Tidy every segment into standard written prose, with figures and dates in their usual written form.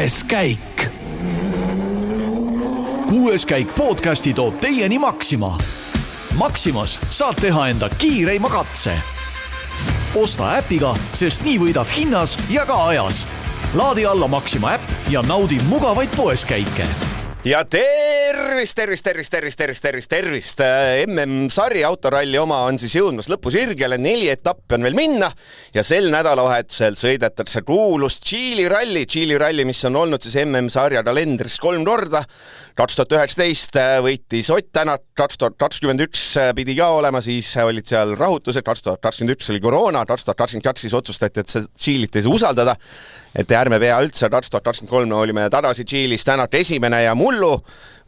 Kuues käik. Kuues käik podcasti toob teieni Maxima. Maximas saad teha enda kiireima katse. Osta äpiga, sest nii võidad hinnas ja ka ajas. Laadi alla Maxima äpp ja naudi mugavaid poeskäike. Ja tervist! MM-sarja autoralli oma on siis jõudmas lõpusirgele, 4 etappi on veel minna ja sel nädalavahetusel sõidetakse kuulust Tšiili ralli, mis on olnud siis MM-sarja kalendris 3 korda. 2019 võitis Ott Tänak, 2021 pidi ka olema, siis olid seal rahutused, 2021 oli koroona, 2022 siis otsustati, et see Tšiilit ei saa usaldada, et ärme pea üldse, 2023 olime tagasi Tšiilis, Tänak esimene ja mullu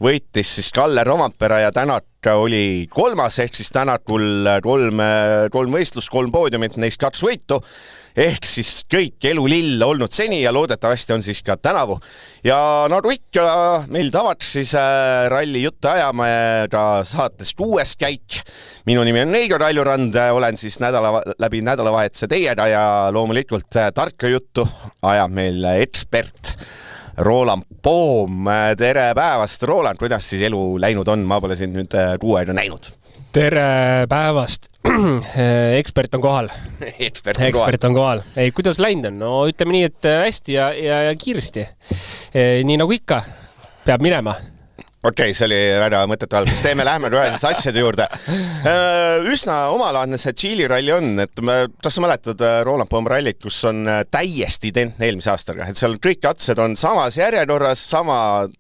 võitis siis Kalle Rovampere ja Tänak oli 3. ehk siis Tänakul 3 võistlust, 3 poodiumit, neist 2 võitu. Ehk siis kõik elu lill olnud seni ja loodetavasti on siis ka tänavu. Ja nagu ikka meil tavaks siis ralli jutte ajama ka saates Kuues käik. Minu nimi on Neigo Kaljurand, olen siis läbi nädalavahetuse teiega ja loomulikult tarka juttu ajab meil ekspert Roland Poom. Tere päevast, Roland, kuidas siis elu läinud on? Ma pole sind nüüd kuu aega näinud. Tere päevast. Ekspert on kohal. Ekspert on kohal. Ei, kuidas läinud on? No ütleme nii, et hästi ja kiiresti. Nii nagu ikka peab minema. Okei, see oli väga mõttetu algus. Lähme ühes asjade juurde. Üsna omalaadne see Tšiili ralli on, et kas sa mäletad Roland Poom rallit, kus on täiesti identne eelmise aastaga, et seal kõik katsed on samas järjekorras,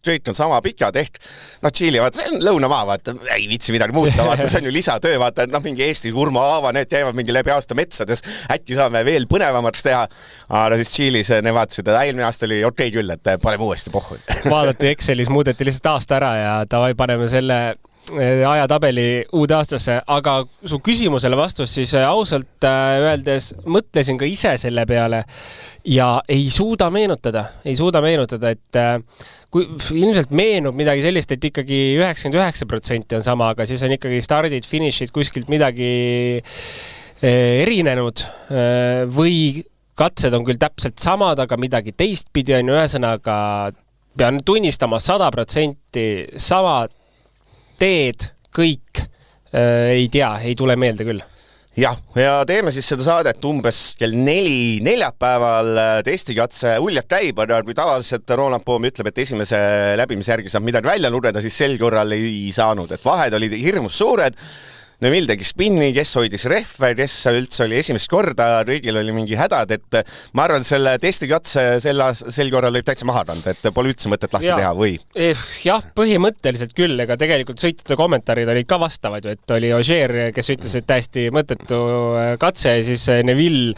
kõik on sama pikad, ehk Tšiili, vaata, see on lõunamaa, vaata, ei vitsi midagi muuta, vaata, see on ju lisatöö, vaata, mingi Eesti Urmo Aava, need käivad mingi läbi aasta metsades, äkki saame veel põnevamaks teha, aga siis Tšiilis ne vaatasid, et eelmine aasta oli okei küll, et paneme uuesti pohhu. Vaadati Excelis, muudeti lihtsalt aasta ära ja davai, paneme selle ajatabeli uude aastasse, aga su küsimusele vastus siis ausalt öeldes mõtlesin ka ise selle peale ja ei suuda meenutada, et kui ilmselt meenub midagi sellist, et ikkagi 99% on sama, aga siis on ikkagi stardid, finishid kuskilt midagi erinenud või katsed on küll täpselt samad, aga midagi teistpidi on ühesõnaga pean tunnistama 100% sama teed, kõik ei tea, ei tule meelde küll. Ja teeme siis seda saadet umbes kell 4 neljapäeval, testikatse uljad käib, aga kui tavaliselt Roland Poom ütleb, et esimese läbimise järgi saab midagi välja lugeda, siis sel korral ei saanud, et vahed olid hirmus suured. Neville tegi spinni, kes hoidis rehve, kes üldse oli esimest korda, kõigil oli mingi hädad, et ma arvan, et selle testikatse sel korral võib täitsa maha kanda, et pole üldse mõtet lahti teha või? Jah, põhimõtteliselt küll, ega tegelikult sõitjate kommentaarid olid ka vastavad, et oli Ogier, kes ütles, et täiesti mõttetu katse, ja siis Neville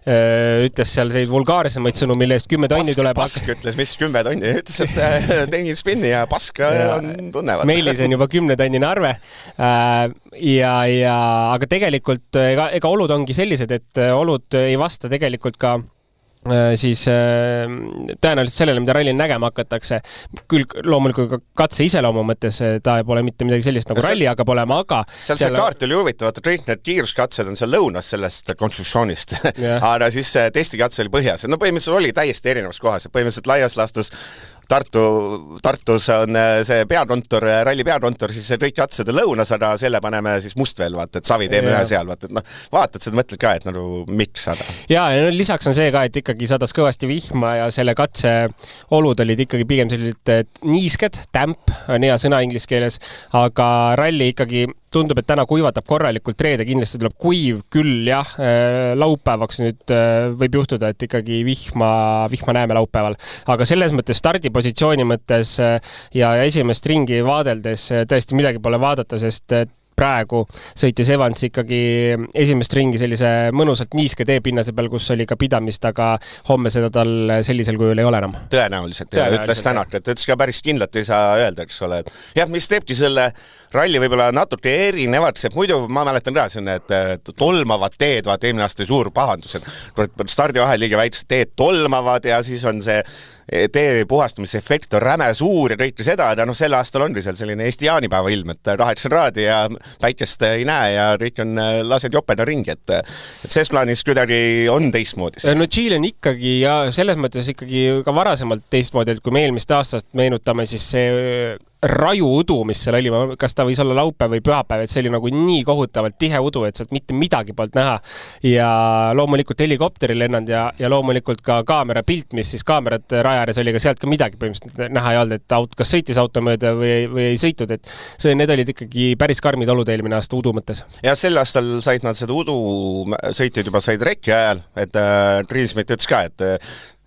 ütles seal sellised vulgaarsemaid sõnu, mille eest 10 tonni tuleb. Pask ütles, mis 10 tonni, ütles, et tegin spinni ja pask on tunnevad. Meilis on juba 10 tonnine arve aga tegelikult ega olud ongi sellised, et olud ei vasta tegelikult ka siis tõenäoliselt sellele, mida rallil nägema hakatakse. Küll loomulikult ka katse iseloomu mõttes, ta ei pole mitte midagi sellist nagu ralli hakkab olema, aga seal see kaart oli huvitav, et kõik need kiiruskatsed on seal lõunas sellest konstruktsioonist, aga siis testikatse oli põhjas. No põhimõtteliselt oli täiesti erinevas kohas, põhimõtteliselt laias lastus Tartus on see peakontor, ralli peakontor, siis kõik katsed on lõunas, aga selle paneme siis must veel, vaata, et savi teeme ühe seal, vaatad seda mõtled ka, et nagu miks sada. Ja lisaks on see ka, et ikkagi sadas kõvasti vihma ja selle katse olud olid ikkagi pigem sellised niisked, damp on hea sõna inglise keeles, aga ralli ikkagi tundub, et täna kuivatab korralikult, reede kindlasti tuleb kuiv küll, jah, laupäevaks nüüd võib juhtuda, et ikkagi vihma näeme laupäeval. Aga selles mõttes stardipositsiooni mõttes ja esimest ringi vaadeldes tõesti midagi pole vaadata, sest praegu sõitis Evans ikkagi esimest ringi sellise mõnusalt niiske teepinnase peal, kus oli ka pidamist, aga homme seda tal sellisel kujul ei ole enam. Tõenäoliselt. Ütles Tänak, et ütles ka päris kindlalt ei saa öelda, eks ole. Jah, mis teebki selle ralli võib-olla natuke erinevad, see muidu ma mäletan ka selline, et tolmavad teed, vaat eelmine aasta suur pahandus, et stardivahel liiga väiksed teed tolmavad ja siis on see tee puhastamise efekt on räme suur ja kõike seda, ja noh, sel aastal ongi seal selline Eesti jaanipäeva ilm, et 8 kraadi ja päikest ei näe ja kõik on, lased jopeda ringi, et ses plaanis kuidagi on teistmoodi. No Tšiili on ikkagi ja selles mõttes ikkagi ka varasemalt teistmoodi, et kui me eelmist aastast meenutame, siis see raju udu, mis seal oli, kas ta võis olla laupäev või pühapäev, et see oli nagu nii kohutavalt tihe udu, et sealt mitte midagi polnud näha. Ja loomulikult helikopteri lennanud ja loomulikult ka kaamera pilt, mis siis kaamerat raja ääres oli, ka sealt ka midagi põhimõtteliselt näha ei olnud, et kas sõitis auto mööda või ei sõitud, et need olid ikkagi päris karmid olud eelmine aasta udu mõttes. Ja sel aastal said nad seda udu, sõitjad juba said rekki ajal, et Triismit ütles ka, et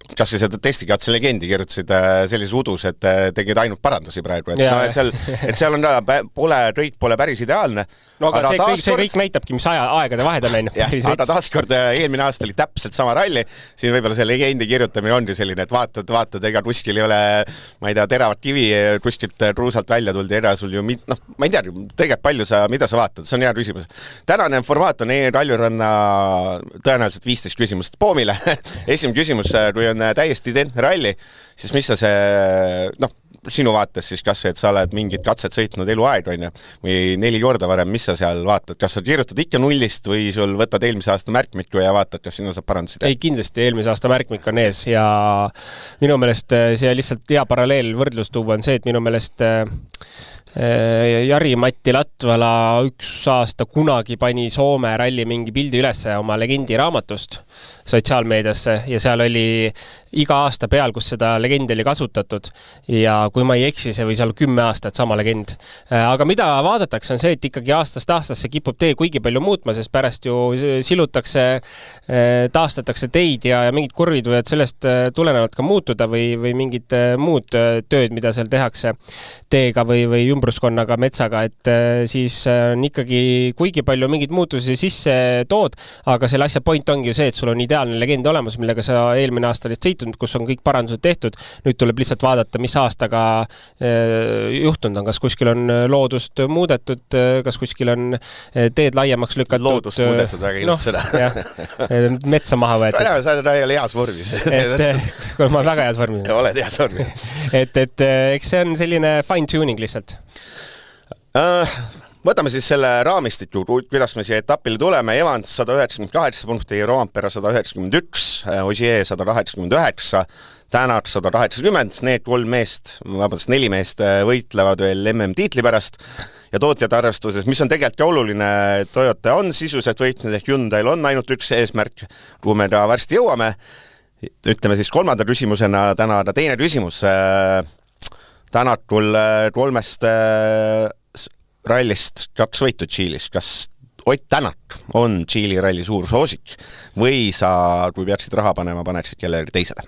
kas või seda testikatse legendi kirjutasid sellises udus, et tegid ainult parandusi praegu, et seal on rõik pole päris ideaalne. No aga see kõik näitabki, mis aegade vahed on. Aga taaskord eelmine aasta oli täpselt sama ralli, siin võib-olla see legendi kirjutamine ongi selline, et vaatad, ega kuskil ei ole, ma ei tea, teravat kivi kuskilt truusalt välja tuldi ja sul ju, noh, ma ei tea, tegelikult mida sa vaatad, see on hea küsimus. Tänane formaat on ralliranna tõenäoliselt 15 küsimust poomile. Esimene küsimus, kui on täiesti identne ralli, siis mis sa sinu vaates siis kas, et sa oled mingid katset sõitnud eluaeg, või 4 korda varem, mis sa seal vaatad? Kas sa kirjutad ikka nullist või sul võtad eelmise aasta märkmiku ja vaatad, kas sinu saab parandusi teha? Ei, kindlasti eelmise aasta märkmik on ees ja minu meelest see lihtsalt hea paralleel võrdlus tuua on see, et minu meelest Jari-Matti Latvala üks aasta kunagi pani Soome ralli mingi pildi üles oma legendi raamatust sotsiaalmeediasse ja seal oli iga aasta peal, kus seda legendi oli kasutatud ja kui ma ei eksi, see võis olla 10 aastat sama legend. Aga mida vaadatakse on see, et ikkagi aastast aastasse kipub tee kuigi palju muutma, sest pärast ju silutakse, taastatakse teid ja mingid kurvid võivad sellest tulenevalt ka muutuda või mingid muud tööd, mida seal tehakse teega või ümbruskonnaga, metsaga, et siis on ikkagi kuigi palju mingeid muutusi sisse tood, aga selle asja point ongi ju see, et sul on ideaalne legend olemas, millega sa eelmine aasta olid sõitnud, kus on kõik parandused tehtud. Nüüd tuleb lihtsalt vaadata, mis aastaga juhtunud on. Kas kuskil on loodust muudetud, kas kuskil on teed laiemaks lükatud. Loodust muudetud, väga ilus sõna. Metsa maha võetud. Sa oled heas vormis. Kui ma väga heas vormis. Oled heas vormis. Et eks see on selline fine tuning lihtsalt. Võtame siis selle raamistiku, kuidas me siia etapile tuleme. Evans 198 punkti, Roompere 191, Ogier 189, Tänak 180. Need 4 meest võitlevad veel MM-tiitli pärast. Ja tootjate arvestuses, mis on tegelikult oluline, Toyota on sisuliselt võitnud, ehk Hyundai'l on ainult üks eesmärk, kuhu me ka varsti jõuame. Ütleme siis 3. küsimusena täna teine küsimus. Tänakul 3 rallist 2 võitu Tšiilis. Kas Ott Tänak on Tšiili ralli suur soosik või sa, kui peaksid raha panema, paneksid kellelegi teisele?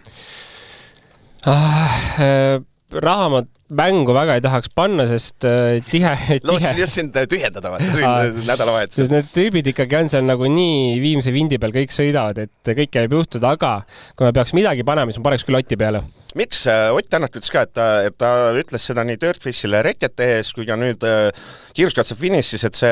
Raha ma mängu väga ei tahaks panna, sest tihe. Lootsin just sind tühjendada nädalavahetusel. Need tüübid ikkagi on seal nagu nii viimse vindi peal kõik sõidavad, et kõik käib juhtuda, aga kui ma peaks midagi panema, siis ma paneks küll Oti peale. Miks Ott Tänak ütles ka, et ta ütles seda nii Dirtfishile rekete ees, kui ka nüüd kiiruskatse finišis, et see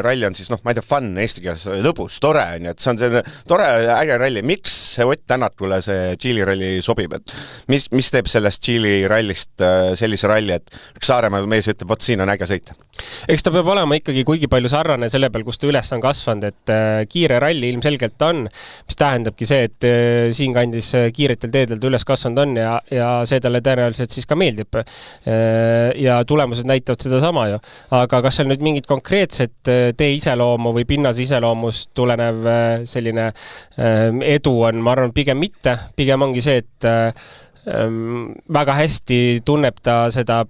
ralli on siis, ma ei tea, fun, eesti keeles lõbus, tore on, et see on selline tore, äge ralli. Miks see Ott Tänakule see Tšiili ralli sobib? Et mis teeb sellest Tšiili rallist sellise ralli, et üks Saaremaa mees ütleb, võt siin on äge sõita? Eks ta peab olema ikkagi kuigi palju sarnane selle peal, kus ta üles on kasvanud, et kiire ralli ilmselgelt on, mis tähendabki see, et siin kandis kiiretel teedel ta üles kasvanud on ja see talle tõenäoliselt siis ka meeldib. Ja tulemused näitavad seda sama ju. Aga kas seal nüüd mingid konkreetset tee iseloomu või pinnase iseloomust tulenev selline edu on, ma arvan, pigem mitte. Pigem ongi see, et väga hästi tunneb ta seda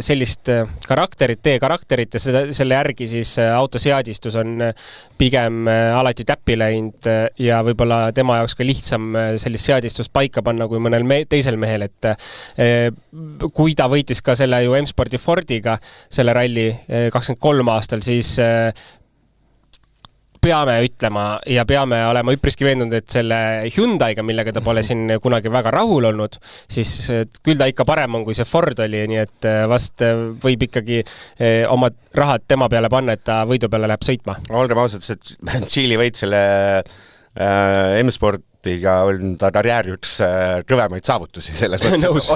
sellist karakterit, tee karakterit ja selle järgi siis autoseadistus on pigem alati täppi läinud ja võib-olla tema jaoks ka lihtsam sellist seadistust paika panna kui mõnel teisel mehel, et kui ta võitis ka selle ju M-Sporti Fordiga selle ralli 23 aastal, siis peame ütlema ja peame olema üpriski veendunud, et selle Hyundai'ga, millega ta pole siin kunagi väga rahul olnud, siis küll ta ikka parem on, kui see Ford oli, nii et vast võib ikkagi oma rahad tema peale panna, et ta võidu peale läheb sõitma. Olgem ausalt, see Tšiili võit selle M-Sport Fortiga on ta karjääri üks kõvemaid saavutusi selles mõttes.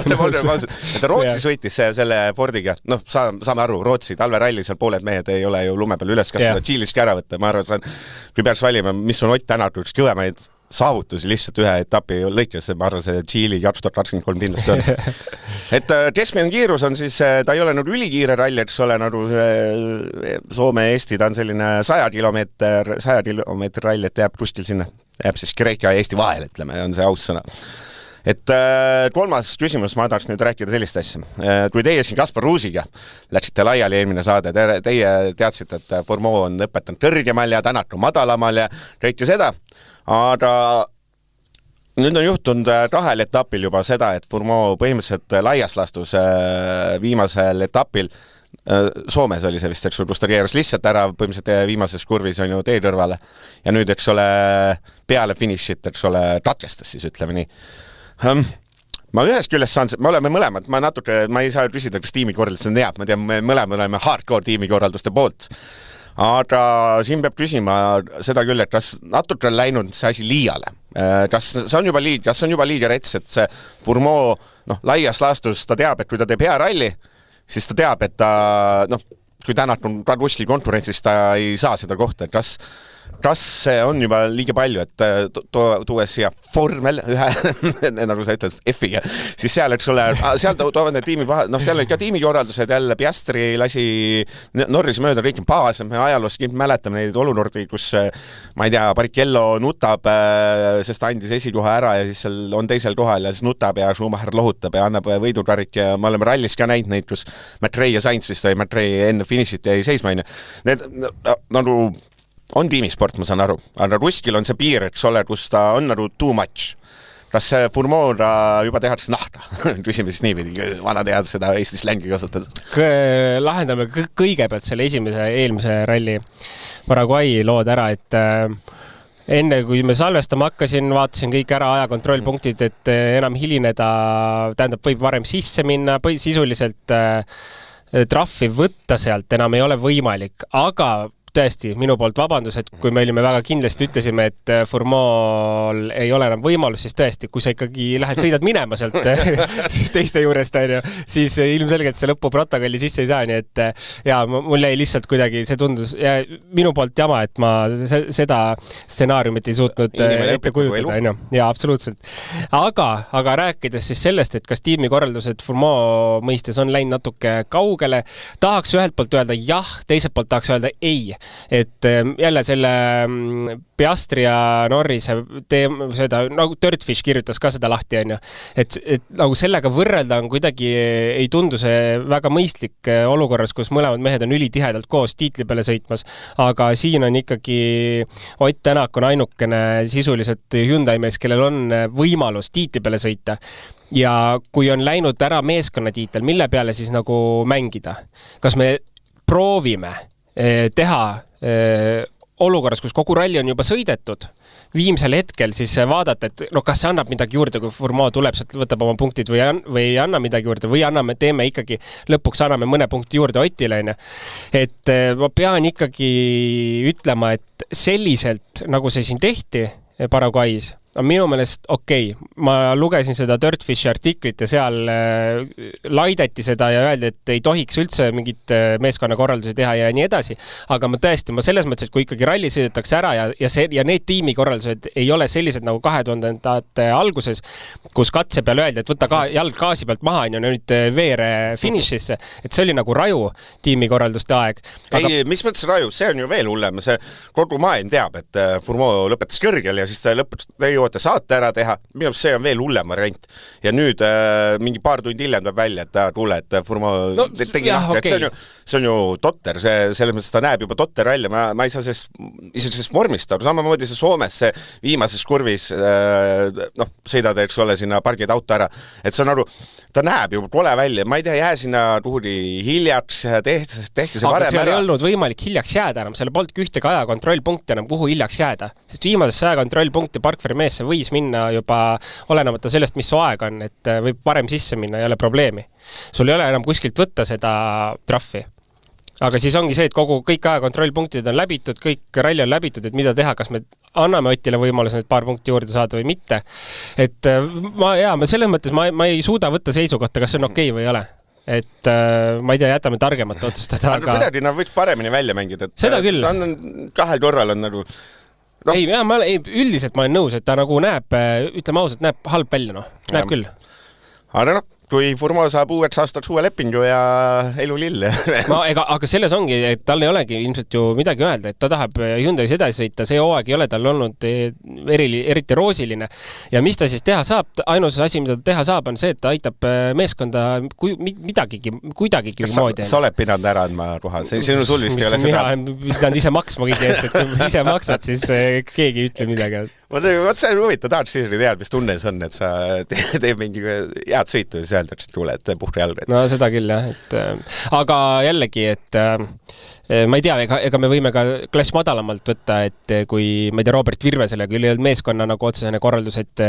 Ta Rootsis võitis selle Fordiga, noh, saame aru, Rootsi talveralli, seal pooled mehed ei ole ju lume peal üles kasvada, Tšiiliski ära võtta, ma arvan, kui peaks valima, mis on Ott Tänak üks kõvemaid saavutusi lihtsalt ühe etapi lõikes, ma arvan, see Tšiili 2023 kindlasti on. Et keskmine kiirus on siis, ta ei ole nagu ülikiire ralli, eks ole, nagu Soome ja Eesti, ta on selline 100 kilomeetri ralli, et jääb kuskil sinna, jääb siis Kreeka ja Eesti vahel, ütleme, on see aus sõna. Et kolmas küsimus, ma tahaks nüüd rääkida sellist asja. Kui teie siin Kaspar Ruusiga läksite laiali eelmine saade, teie teadsite, et Formeau on õpetanud kõrgemal ja Tänak on madalamal ja kõike seda, aga nüüd on juhtunud kahel etapil juba seda, et Formeau põhimõtteliselt laias lastus viimasel etapil, Soomes oli see vist, kus ta keeras lihtsalt ära, põhimõtteliselt viimases kurvis on ju tee kõrvale ja nüüd, eks ole, peale finišit, eks ole, katkestas siis, ütleme nii. Ma ühest küljest saan, me oleme mõlemad, ma ei saa küsida, kas tiimikorraldus on head, ma tean, me mõlemad oleme hardcore tiimikorralduste poolt. Aga siin peab küsima seda küll, et kas natuke on läinud see asi liiale. Kas on juba liiga rets, et see Formeau laias laastus, ta teab, et kui ta teeb hea ralli, siis ta teab, et ta, kui Tänak on ka kuskil konkurentsis, ta ei saa seda kohta, et kas see on juba liiga palju, et tuues siia vormel ühe, nagu sa ütled, F-iga, siis seal, eks ole, seal toovad need tiimi seal on ikka tiimikorraldused jälle, Piastri lasi Norris mööda kõik paas, me ajaloos mäletame neid olukordi, kus, ma ei tea, Barrichello nutab, sest ta andis esikoha ära ja siis seal on teisel kohal ja siis nutab ja Schumacher lohutab ja annab võidukarik ja me oleme rallis ka näinud neid, kus Matrei ja Sainz vist oli, Matrei enne finišit jäi seisma, need nagu on tiimisport, ma saan aru, aga kuskil on see piir, eks ole, kus ta on nagu too much. Kas Formeau juba tehakse nahka? Küsime siis niipidi, vana tead seda Eesti slängi kasutades. Lahendame kõigepealt selle eelmise ralli Paraguay lood ära, et enne kui me salvestama hakkasin, vaatasin kõik ära ajakontrollpunktid, et enam hilineda, tähendab, võib varem sisse minna, sisuliselt trahvi võtta sealt enam ei ole võimalik, aga tõesti, minu poolt vabandus, et kui me olime väga kindlasti ütlesime, et Formeau'l ei ole enam võimalus, siis tõesti, kui sa ikkagi sõidad minema sealt teiste juurest, siis ilmselgelt see lõpuprotokolli sisse ei saa, nii et ja mul jäi lihtsalt kuidagi, see tundus ja minu poolt jama, et ma seda stsenaariumit ei suutnud ette kujutada. Ja, absoluutselt. Aga rääkides siis sellest, et kas tiimikorraldused Formeau mõistes on läinud natuke kaugele, tahaks ühelt poolt öelda jah, teiselt poolt tahaks öelda ei. Et jälle selle Piastri ja Norrise nagu Dirtfish kirjutas ka seda lahti, et nagu sellega võrrelda on kuidagi ei tundu see väga mõistlik olukorras, kus mõlemad mehed on ülitihedalt koos tiitli peale sõitmas, aga siin on ikkagi Ott Tänak on ainukene sisuliselt Hyundai mees, kellel on võimalus tiitli peale sõita. Ja kui on läinud ära meeskonnatiitel, mille peale siis nagu mängida? Kas me proovime teha olukorras, kus kogu ralli on juba sõidetud, viimsel hetkel siis vaadata, et kas see annab midagi juurde, kui Formeau tuleb, sealt võtab oma punktid või ei anna midagi juurde või teeme ikkagi, lõpuks anname mõne punkti juurde Otile. Et ma pean ikkagi ütlema, et selliselt, nagu see siin tehti Paraguay's, minu meelest okei. Ma lugesin seda Dirtfishi artiklit ja seal laideti seda ja öeldi, et ei tohiks üldse mingit meeskonnakorraldusi teha ja nii edasi. Aga ma selles mõttes, et kui ikkagi ralli sõidetakse ära ja need tiimikorraldused ei ole sellised nagu 2000-ndate alguses, kus katse peal öeldi, et võtta jalg gaasi pealt maha ja nüüd veere finišisse, et see oli nagu raju tiimikorralduste aeg. Ei, mis mõttes raju? See on ju veel hullem. See kogu maailm teab, et Formeau lõpetas kõrgel ja siis ta lõpetas saate ära teha, minu arust see on veel hullem variant. Ja nüüd mingi paar tundi hiljem tuleb välja, et kuule, et Formeau tegi nahka, et see on ju totter, selles mõttes ta näeb juba totter välja, ma ei saa isegi vormist aru, samamoodi see Soomes see viimases kurvis sõidad, eks ole, sinna pargid auto ära, et see on aru, ta näeb juba kole välja, ma ei tea, jää sinna kuhugi hiljaks, tehti see varem ära. Aga seal ei olnud võimalik hiljaks jääda enam, seal polnud ühtegi ajakontrollpunkti enam, kuhu hiljaks jääda, sest viimasesse ajakontrollpunkti Parkferi mees võis minna juba olenemata sellest, mis su aeg on, et võib varem sisse minna, ei ole probleemi. Sul ei ole enam kuskilt võtta seda trahvi. Aga siis ongi see, et kõik ajakontrollpunktid on läbitud, kõik ralli on läbitud, et mida teha, kas me anname Otile võimaluse need paar punkti juurde saada või mitte. Et ma selles mõttes ma ei suuda võtta seisukohta, kas see on okei või ei ole. Et ma ei tea, jätame targemat otsustada. Aga kuidagi nad võiks paremini välja mängida. Seda küll. Kahel korral on nagu... No. Üldiselt ma olen nõus, et ta nagu näeb, ütleme ausalt, näeb halb välja, Näeb küll. Aga kui Furmo saab uueks aastaks uue lepingu ja elu lill. Aga selles ongi, et tal ei olegi ilmselt ju midagi öelda, et ta tahab Hyundai's edasi sõita, see hooaeg ei ole tal olnud eriti roosiline. Ja mis ta siis teha saab? Ainus asi, mida ta teha saab, on see, et ta aitab meeskonda kuidagigi moodi. Kas sa oled pidanud ära andma ruha? Sinu sul vist ei ole seda? Mina pidanud ise maksma kõige eest, et kui ise maksad, siis keegi ei ütle midagi. Vot see on huvitav, tahad siirri tead, mis tunne see on, et sa teeb mingi head sõitu ja siis öeldad, et kuule, et puhta jalg. No seda küll, jah. Aga jällegi, et ma ei tea, ega me võime ka klass madalamalt võtta, et kui, ma ei tea, Robert Virvesele küll ei olnud meeskonna nagu otsesene korraldus, et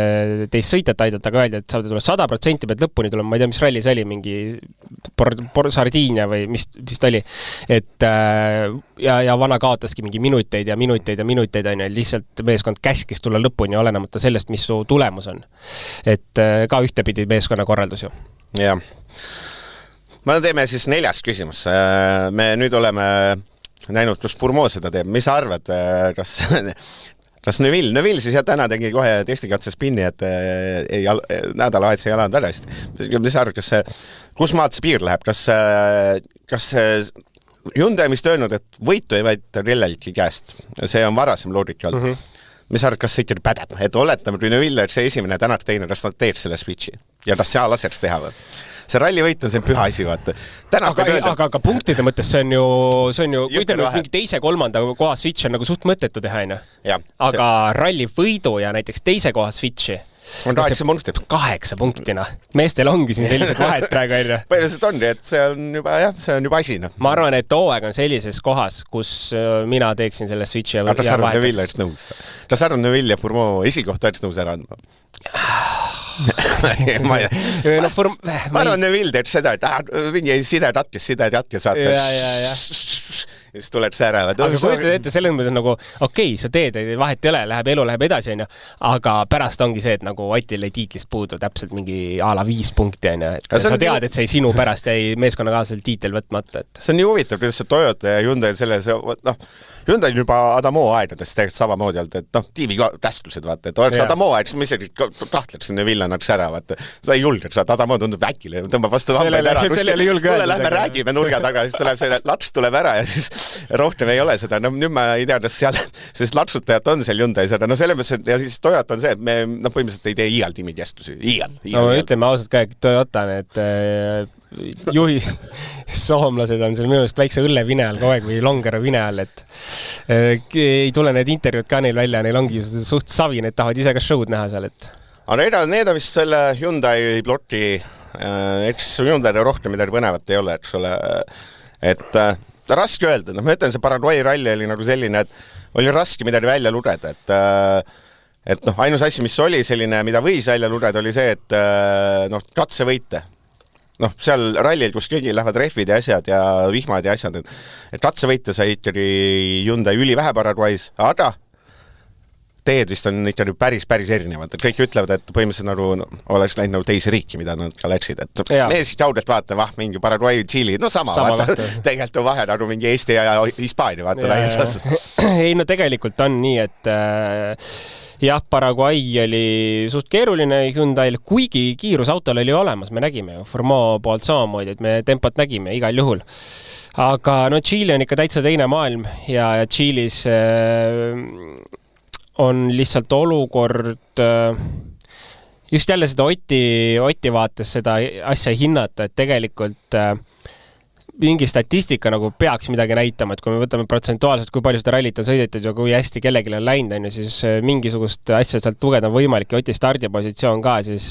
teist sõitjat aidata, aga öelda, et saab tulla 100% pead lõpuni tulema, ma ei tea, mis ralli see oli, mingi Sardiinia või mis ta oli. Et ja vana kaotaski mingi minuteid ja minuteid, lihtsalt meeskond käskis tulla lõpuni, olenemata sellest, mis su tulemus on. Et ka ühtepidi meeskonna korraldus ju. Jah. Me teeme siis 4. küsimus. Me nüüd oleme näinud, kus Furmo seda teeb. Mis sa arvad, kas Neville siis täna tegi kohe testikatse spinni, et nädalavahetuse ei alanud väga hästi. Mis sa arvad, kus maad see piir läheb? Kas Hyundai vist öelnud, et võitu ei võita kellelgi käest? See on varasem loogika olnud. Mis sa arvad, kas see ikkagi pädeb? Et oletame, kui Neville see esimene tänaks teine, kas nad teed selle switchi? Ja kas seal laseks teha või? See rallivõit on see püha asi, vaata. Aga punktide mõttes see on ju kui te nüüd mingi teise, kolmanda koha switch on nagu suht mõttetu teha, aga rallivõidu ja näiteks teise koha switchi on 8 punkti. 8 punktina. Meestel ongi siin sellised vahed praegu. Põhiliselt ongi, et see on juba asi. Ma arvan, et hooaeg on sellises kohas, kus mina teeksin selle switchi ja kas Arno Neville oleks nõus? Kas Arno Neville ja Furmo esikohta oleks nõus ära andma? ma arvan, Neville teeb seda, et mingi sidetatkis saate. Ja siis tuled see ära. Aga kui ette selles mõttes nagu, okei, sa teed, vahet ei ole, elu läheb edasi, aga pärast ongi see, et nagu Otil ei tiitlist puudu täpselt mingi a la 5 punkti, et sa tead, et see sinu pärast jäi meeskonnakaasel tiitel võtmata. See on nii huvitav, kuidas see Toyota ja Hyundai selles, Hyundai on juba Adamo aegades tegelikult samamoodi olnud, et tiimi käsklused, vaata, et oleks Adamo aeg, siis ma isegi kahtleks Neville annaks ära, vaata. Sa ei julge, et Adamo tundub äkile, tõmbab vastu vambeid ära. Tule lähme räägime nurga taga, siis tuleb see lats tuleb ära ja siis rohkem ei ole seda. No nüüd ma ei tea, kas seal sest latsutajat on seal Hyundai seda. No selles mõttes, ja siis Toyota on see, et me põhimõtteliselt ei tee igal tiimi käsklusi. No ütleme ausalt ka, et Toyota on, et juhi soomlased on seal minu meelest väikse õllevine all kogu aeg või longera vine all, et ei tule need intervjuud ka neil välja, neil ongi suht savi, need tahavad ise ka show'd näha seal, et aga need on vist selle Hyundai bloki, eks Hyundai rohkem midagi põnevat ei ole, eks ole, et raske öelda, ma ütlen, see Paraguay ralli oli nagu selline, et oli raske midagi välja lugeda, et ainus asi, mis oli selline, mida võis välja lugeda, oli see, et katsevõite. Seal rallil, kus kõigil lähevad rehvid ja asjad ja vihmad ja asjad, et katsevõite sai ikkagi Hyundai ülivähe Paraguay's, aga teed vist on ikkagi päris erinevad. Kõik ütlevad, et põhimõtteliselt nagu oleks läinud nagu teisi riiki, mida nad ka läksid. Et mees kaugelt vaata, mingi Paraguay, Tšiili, sama vaata. Tegelikult on vahe nagu mingi Eesti ja Hispaania vaata läinud aastas. Ei, tegelikult on nii, et jah, Paraguay oli suht keeruline Hyundai'l, kuigi kiirus autol oli olemas, me nägime Furmo poolt samamoodi, et me tempot nägime igal juhul. Aga Tšiili on ikka täitsa teine maailm ja Tšiilis on lihtsalt olukord just jälle seda Oti vaates seda asja hinnata, et tegelikult mingi statistika nagu peaks midagi näitama, et kui me võtame protsentuaalselt, kui palju seda rallit on sõidetud ja kui hästi kellelgi on läinud, siis mingisugust asja sealt lugeda on võimalik ja Oti stardipositsioon ka, siis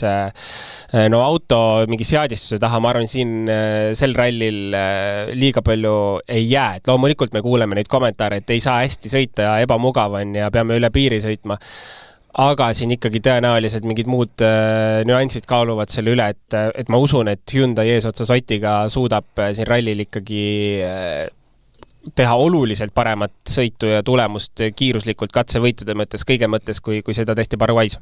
auto mingi seadistuse taha, ma arvan, siin sel rallil liiga palju ei jää, et loomulikult me kuuleme neid kommentaare, et ei saa hästi sõita ja ebamugav on ja peame üle piiri sõitma. Aga siin ikkagi tõenäoliselt mingid muud nüansid kaaluvad selle üle, et ma usun, et Hyundai eesotsas Otiga suudab siin rallil ikkagi teha oluliselt paremat sõitu ja tulemust kiiruslikult katsevõitude mõttes, kõige mõttes, kui seda tehti Paraguay's.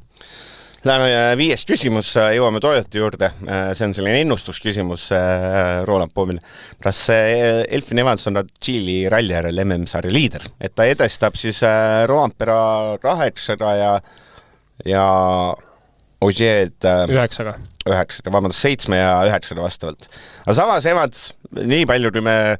Läheme 5. küsimus, jõuame Toyota juurde. See on selline ennustusküsimus Roland Poomil. Kas Elfin Evans on Tšiili ralli järel MM-sarja liider? Et ta edestab siis Roampera 8 ja Ožeed 9, vabandust, 7 ja 9 vastavalt. Aga samas Evans, nii palju kui me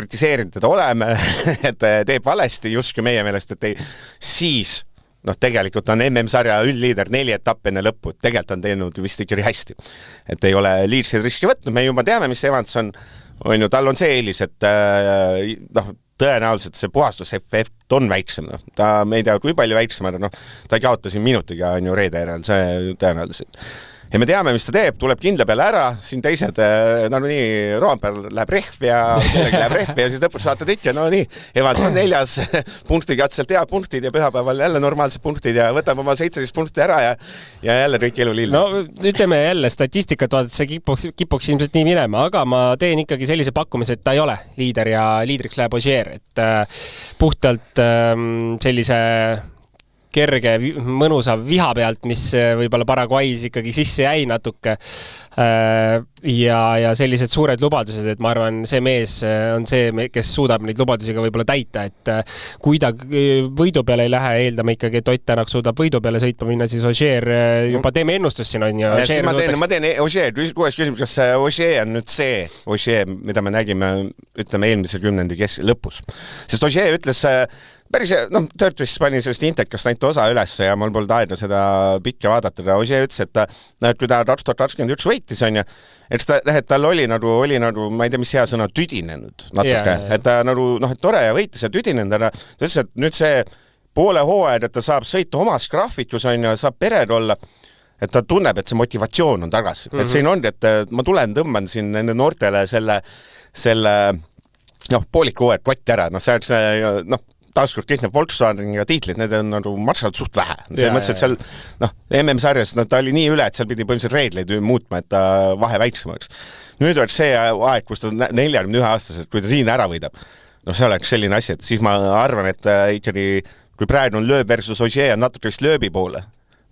kritiseerinud teda oleme, et teeb valesti justkui meie meelest, et siis tegelikult on MM-sarja üldliider 4 etappi enne lõppu, tegelikult on teinud vist ikkagi hästi. Et ei ole liidseid riski võtnud, me juba teame, mis Evans on ju, tal on see eelis, et tõenäoliselt see puhastusefekt on väiksem. Me ei tea, kui palju väiksem, aga ta ei kaota siin minutiga on ju reede järel, see tõenäoliselt. Ja me teame, mis ta teeb, tuleb kindla peale ära, siin teised, nii Roampere läheb rehv ja siis lõpuks saate tükki, Evans on 4. punktiga sealt head punktid ja pühapäeval jälle normaalsed punktid ja võtab oma 17 punkti ära ja jälle kõik elu lill. No ütleme jälle, statistikat vaadates see kipuks ilmselt nii minema, aga ma teen ikkagi sellise pakkumise, et ta ei ole liider ja liidriks läheb Ogier, et puhtalt sellise kerge, mõnusa viha pealt, mis võib-olla Paraguay's ikkagi sisse jäi natuke ja sellised suured lubadused, et ma arvan, see mees on see, kes suudab neid lubadusi ka võib-olla täita, et kui ta võidu peale ei lähe, eeldame ikkagi, et Ott Tänak suudab võidu peale sõitma minna, siis Ogier juba teeme ennustust siin on ja ma teen Ogier, 6. küsimus, kas Ogier on nüüd see Ogier, mida me nägime, ütleme, eelmisel 10. lõpus. Sest Ogier ütles päris, Törtvis pani sellest Intekast ainult osa üles ja mul polnud aeda seda pikka vaadata. Ogier ütles, et kui ta 2021 võitis on ja, et tal oli nagu, ma ei tea, mis hea sõna, tüdinenud natuke. Et ta et tore ja võitis ja tüdinenud. Ta ütles, et nüüd see poole hooajad, et ta saab sõita omas graafikus on ja saab pered olla, et ta tunneb, et see motivatsioon on tagasi. Et siin on, et ma tõmban siin nende noortele selle pooliku hooajad kotti ära. See taaskord kõik need Volkswageniga tiitlid, need on maksalt suht vähe. See mõttes, et seal MM-sarjas ta oli nii üle, et seal pidi põhimõtteliselt reegleid muutma, et ta vahe väiksemaks. Nüüd oleks see aeg, kus ta 41-aastaselt, kui ta siin ära võidab, see oleks selline asi, et siis ma arvan, et ikkagi, kui praegu on lööb versus Ogier on natuke vist lööbi poole,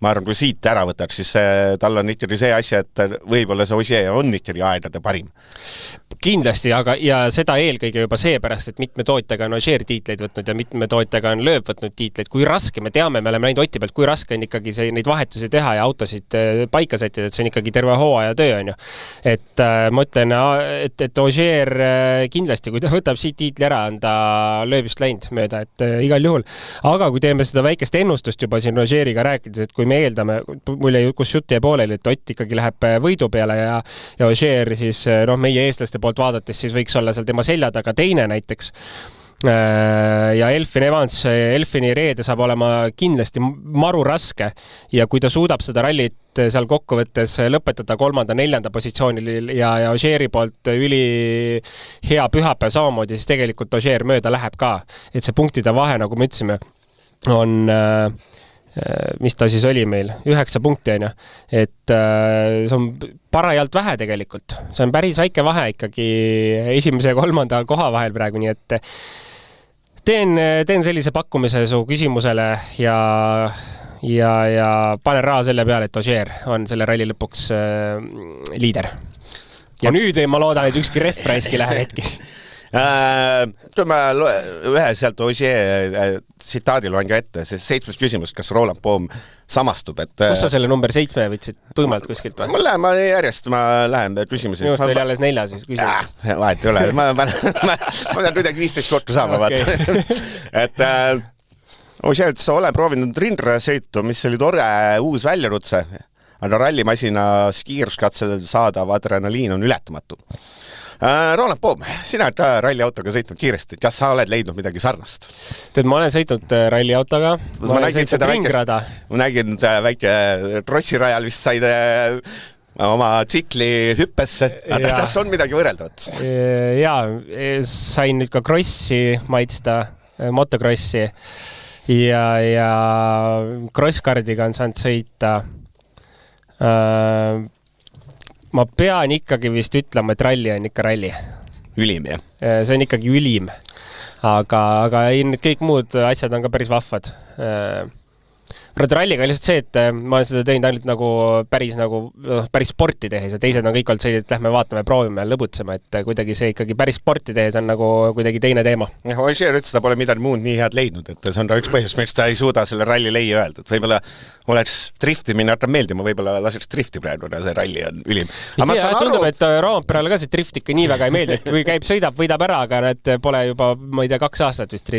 ma arvan, kui siit ära võtad, siis tal on ikkagi see asja, et võib-olla see Ogier on ikkagi aegade parim. Kindlasti, ja seda eelkõige juba seepärast, et mitme tootjaga on Ogier tiitleid võtnud ja mitme tootjaga on lööb võtnud tiitleid. Kui raske, me teame, me oleme näinud Oti pealt, kui raske on ikkagi neid vahetusi teha ja autosid paika sättida, et see on ikkagi terve hooaja töö on ju. Et ma ütlen, et Ogier kindlasti, kui ta võtab siit tiitli ära, on ta lööbist läinud mööda, et igal juhul. Aga kui teeme seda väikest ennustust juba siin Ogieriga rääkides, et kui me eeldame, mulle kus jutt jäi pooleli, et Ott ikkagi läheb võidu peale ja Ogier siis meie eestlaste poolt vaadates siis võiks olla seal tema selja taga teine näiteks. Ja Elfini reede saab olema kindlasti maru raske ja kui ta suudab seda rallit seal kokkuvõttes lõpetada 3., 4. positsioonil ja Ogieri poolt üli hea pühapäev samamoodi, siis tegelikult Ogier mööda läheb ka. Et see punktide vahe, nagu me ütlesime, on mis ta siis oli meil, 9 punkti on ju, et see on parajalt vähe tegelikult. See on päris väike vahe ikkagi 1. ja 3. koha vahel praegu, nii et teen sellise pakkumise su küsimusele ja panen raha selle peale, et Ogier on selle ralli lõpuks liider. Ja nüüd ma loodan, et ükski referenski läheb hetki. Kui ma ühe sealt Ogier tsitaadil loen ka ette, see 7. küsimus, kas Roland Poom samastub, et kus sa selle number 7 võtsid tuimalt kuskilt või? Ma lähen küsimusi. Minust oli alles 4 siis küsimusest. Vahet ei ole, ma pean kuidagi 15 korda saama vaata. Et Ogier ütles, olen proovinud rindrasõitu, mis oli tore uus väljarutse, aga rallimasina kiiruskatsel saadav adrenaliin on ületamatu. Roland Poom, sina oled ralliautoga sõitnud kiiresti, kas sa oled leidnud midagi sarnast? Tead, ma olen sõitnud ralliautoga, ma olen sõitnud ringrada. Ma nägin väike trossirajal vist said oma tsikli hüppesse, aga kas on midagi võrreldavat? Jaa, sain nüüd ka krossi maitsta, motokrossi ja crosskardiga on saanud sõita. Ma pean ikkagi vist ütlema, et ralli on ikka ralli. ülim, jah. See on ikkagi ülim. Aga need kõik muud asjad on ka päris vahvad. Ralliga on lihtsalt see, et ma olen seda teinud ainult nagu päris sporti tehes ja teised on kõik olnud sellised, et lähme vaatame, proovime ja lõbutsema, et kuidagi see ikkagi päris sporti tehes on nagu kuidagi teine teema. Ja Ožeer ütles, ta pole midagi muud nii head leidnud, et see on üks põhjus, miks ta ei suuda selle ralli leia öelda, et võib-olla oleks driftimine hakkab meeldima, võib-olla laseks drifti praegu, see ralli on ülim. Tundub, et Roomperale ka see drift ikka nii väga ei meeldi, et kui käib, sõidab, võidab ära, aga need pole juba, ma ei tea, 2 aastat vist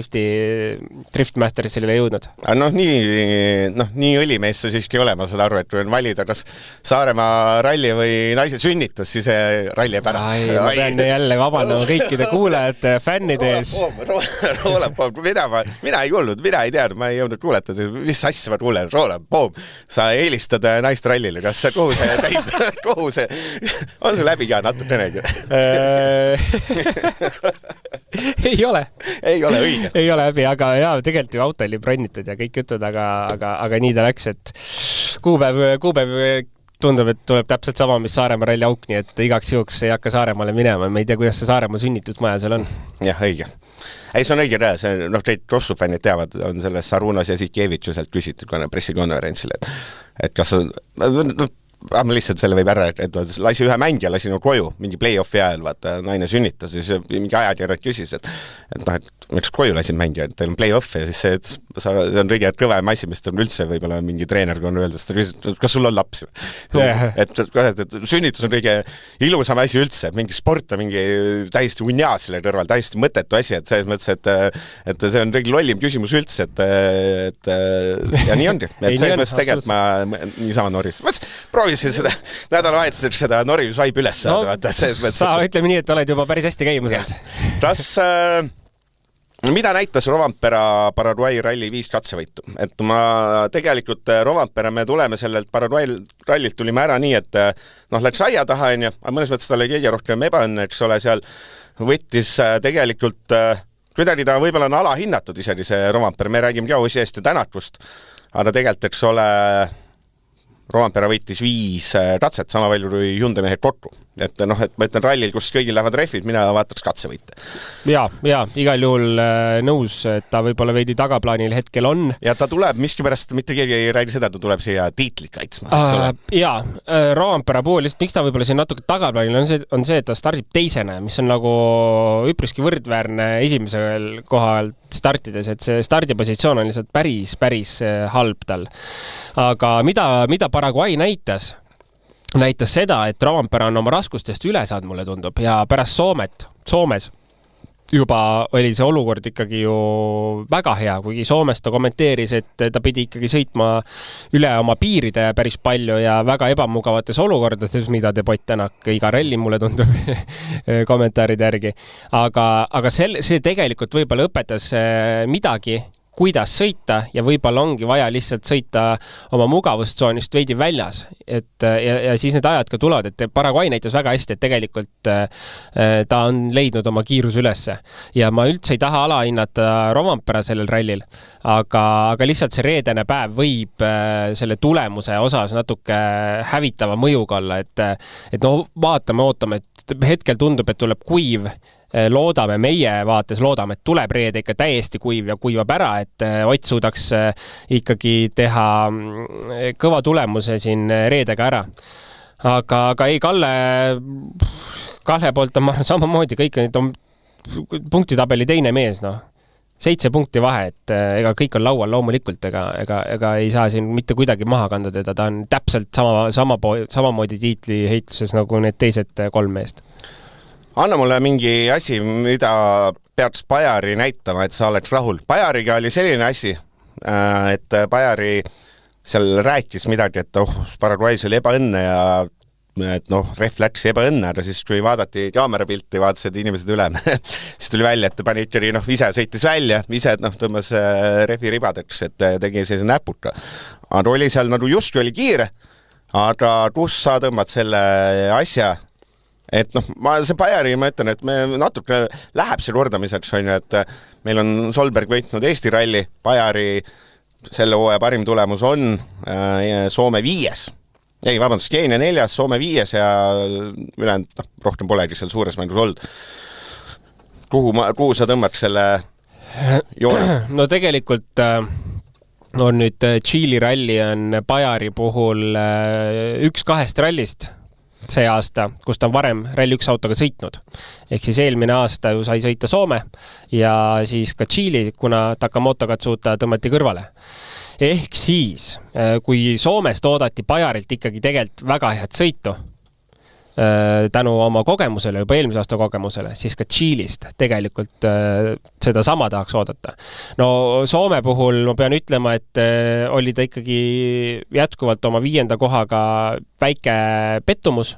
Driftmasteris sellele jõudnud. Nii õlimees see siiski ole, ma saan aru, et kui on valida kas Saaremaa ralli või naise sünnitus, siis see ralli jääb ära. Ma pean jälle vabandama kõikide kuulajate fännide ees. Roland Poom, mina ei kuulnud, mina ei teadnud, ma ei jõudnud kuulata, mis asja ma kuulen, Roland Poom, sa eelistad naist rallile, kas sa kuhu see täib, kuhu see, on sul läbi ka natukenegi? Ei ole õige. Ei ole läbi, aga jaa, tegelikult ju auto oli bronnitud ja kõik jutud, aga nii ta läks, et kuupäev tundub, et tuleb täpselt sama, mis Saaremaa ralli auk, nii et igaks juhuks ei hakka Saaremaale minema. Ma ei tea, kuidas see Saaremaa sünnitusmaja seal on. Jah, õige. Ei, see on õige rää, teid Rossufännid teavad, on selles Sarunas ja Sikevitsuselt küsitud pressikonverentsile, et kas ma lihtsalt selle võib ära, et lasi ühe mängija, lasi koju, mingi play-offi ajal, vaata, naine sünnitas, siis mingi ajatjärjad küsis, et miks koju lasin mängija, et teil on play-off ja siis see on kõige kõvem asi, mis on üldse võib-olla mingi treener, kui on öeldes, kas sul on laps? Et sünnitus on kõige ilusam asi üldse, mingi sport on mingi täiesti unjaa selle kõrval, täiesti mõttetu asi, et selles mõttes, et see on kõige lollim küsimus üldse, et ja nii ongi, et selles mõttes tegelikult ma niisama noris. Proovisin seda nädalavahetuseks seda Norris vibe üles saada. Sa ütleme nii, et oled juba päris hästi käima saanud. Kas, mida näitas Rovanpera Paraguay ralli 5 katsevõitu? Et ma tegelikult Rovanpera me tuleme sellelt Paraguay rallilt tulime ära nii, et läks aia taha, aga mõnes mõttes ta oli kõige rohkem ebaõnne, eks ole, seal võttis tegelikult, kuidagi ta võib-olla on alahinnatud isegi see Rovanpera, me räägime ka Osiest ja Tänakust, aga tegelikult, eks ole, Rovanpera võitis 5 katset, sama palju kui Hyundai mehed kokku. Et ma ütlen rallil, kus kõigil lähevad rehvid, mina vaataks katsevõite. Ja, igal juhul nõus, et ta võib-olla veidi tagaplaanil hetkel on. Ja ta tuleb, miskipärast mitte keegi ei räägi seda, ta tuleb siia tiitlit kaitsma. Rovanpera puhul, lihtsalt miks ta võib-olla siin natuke tagaplaanil on see, et ta stardib teisena, mis on nagu üpriski võrdväärne esimesel kohal startides, et see stardipositsioon on lihtsalt päris halb tal. Aga mida Paraguay näitas seda, et Rovanpera on oma raskustest üle saanud, mulle tundub, ja pärast Soomes juba oli see olukord ikkagi ju väga hea, kuigi Soomes ta kommenteeris, et ta pidi ikkagi sõitma üle oma piiride päris palju ja väga ebamugavates olukordades, mida teeb Ott Tänak iga ralli, mulle tundub kommentaaride järgi. Aga see tegelikult võib-olla õpetas midagi, kuidas sõita ja võib-olla ongi vaja lihtsalt sõita oma mugavustsoonist veidi väljas. Ja siis need ajad ka tulevad, et Paraguay näitas väga hästi, et tegelikult ta on leidnud oma kiirus ülesse. Ja ma üldse ei taha alahinnata Rovanpera sellel rallil, aga lihtsalt see reedene päev võib selle tulemuse osas natuke hävitava mõjuga olla, et vaatame, ootame, et hetkel tundub, et tuleb kuiv, meie vaates loodame, et tuleb reede ikka täiesti kuiv ja kuivab ära, et Ott suudaks ikkagi teha kõva tulemuse siin reedega ära. Aga ei, Kalle poolt on samamoodi kõik on punktitabeli teine mees, 7 punkti vahe, et ega kõik on laual loomulikult, ega ei saa siin mitte kuidagi maha kanda teda, ta on täpselt samamoodi tiitli heitluses nagu need teised 3 meest. Anna mulle mingi asi, mida peaks Bajari näitama, et sa oleks rahul. Bajariga oli selline asi, et Bajari seal rääkis midagi, et Paraguay's oli ebaõnne ja et ref läks ebaõnne, aga siis kui vaadati kaamerapilti, vaatasid inimesed üle, siis tuli välja, et ta pani ikkagi ise sõitis välja, ise tõmbas refi ribadeks, et tegi sellise näpuka. Aga oli seal justkui oli kiire, aga kus sa tõmbad selle asja, et see Bajari, ma ütlen, et me natuke läheb see kordamiseks, et meil on Solberg võitnud Eesti ralli, Bajari selle hooaja parim tulemus on Soome 5. Ei, vabandust, Keenia 4, Soome 5 ja ülejäänud rohkem polegi seal suures mängus olnud. kuhu sa tõmbad selle joone? No tegelikult on nüüd Tšiili ralli on Bajari puhul üks 2 rallist see aasta, kus ta on varem Rally 1 autoga sõitnud. Ehk siis eelmine aasta ju sai sõita Soome ja siis ka Tšiili, kuna Takamoto Katsuta tõmmati kõrvale. Ehk siis, kui Soomes toodati Bajarilt ikkagi tegelikult väga head sõitu, tänu oma kogemusele, juba eelmise aasta kogemusele, siis ka Tšiilist tegelikult seda sama tahaks oodata. No Soome puhul ma pean ütlema, et oli ta ikkagi jätkuvalt oma 5. kohaga väike pettumus,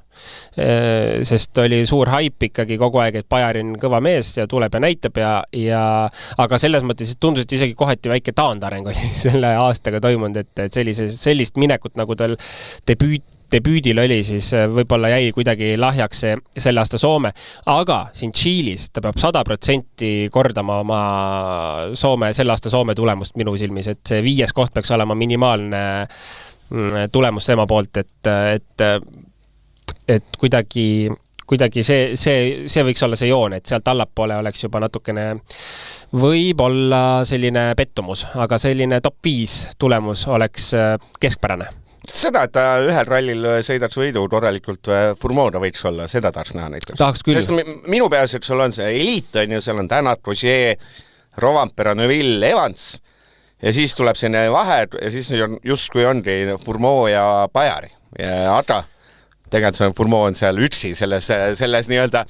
sest oli suur haip ikkagi kogu aeg, et Bajari on kõva mees ja tuleb ja näitab aga selles mõttes tundus, et isegi kohati väike taandareng oli selle aastaga toimunud, et sellist minekut nagu tal debüüdil oli, siis võib-olla jäi kuidagi lahjaks selle aasta Soome, aga siin Tšiilis ta peab 100% kordama oma selle aasta Soome tulemust minu silmis, et see 5. koht peaks olema minimaalne tulemus tema poolt, et kuidagi see võiks olla see joon, et sealt allapoole oleks juba natukene võib-olla selline pettumus, aga selline top 5 tulemus oleks keskpärane. Seda, et ta ühel rallil sõidaks võidu korralikult Furmoda võiks olla, seda tahaks näha näiteks. Tahaks küll. Sest minu peas, et sul on see eliit, on ju, seal on Tänat, Roger, Rovanpera, Neuville, Evans ja siis tuleb selline vahe ja siis justkui ongi Furmo ja Bajari ja Ada. Tegelikult see Furmo on seal üksi selles nii-öelda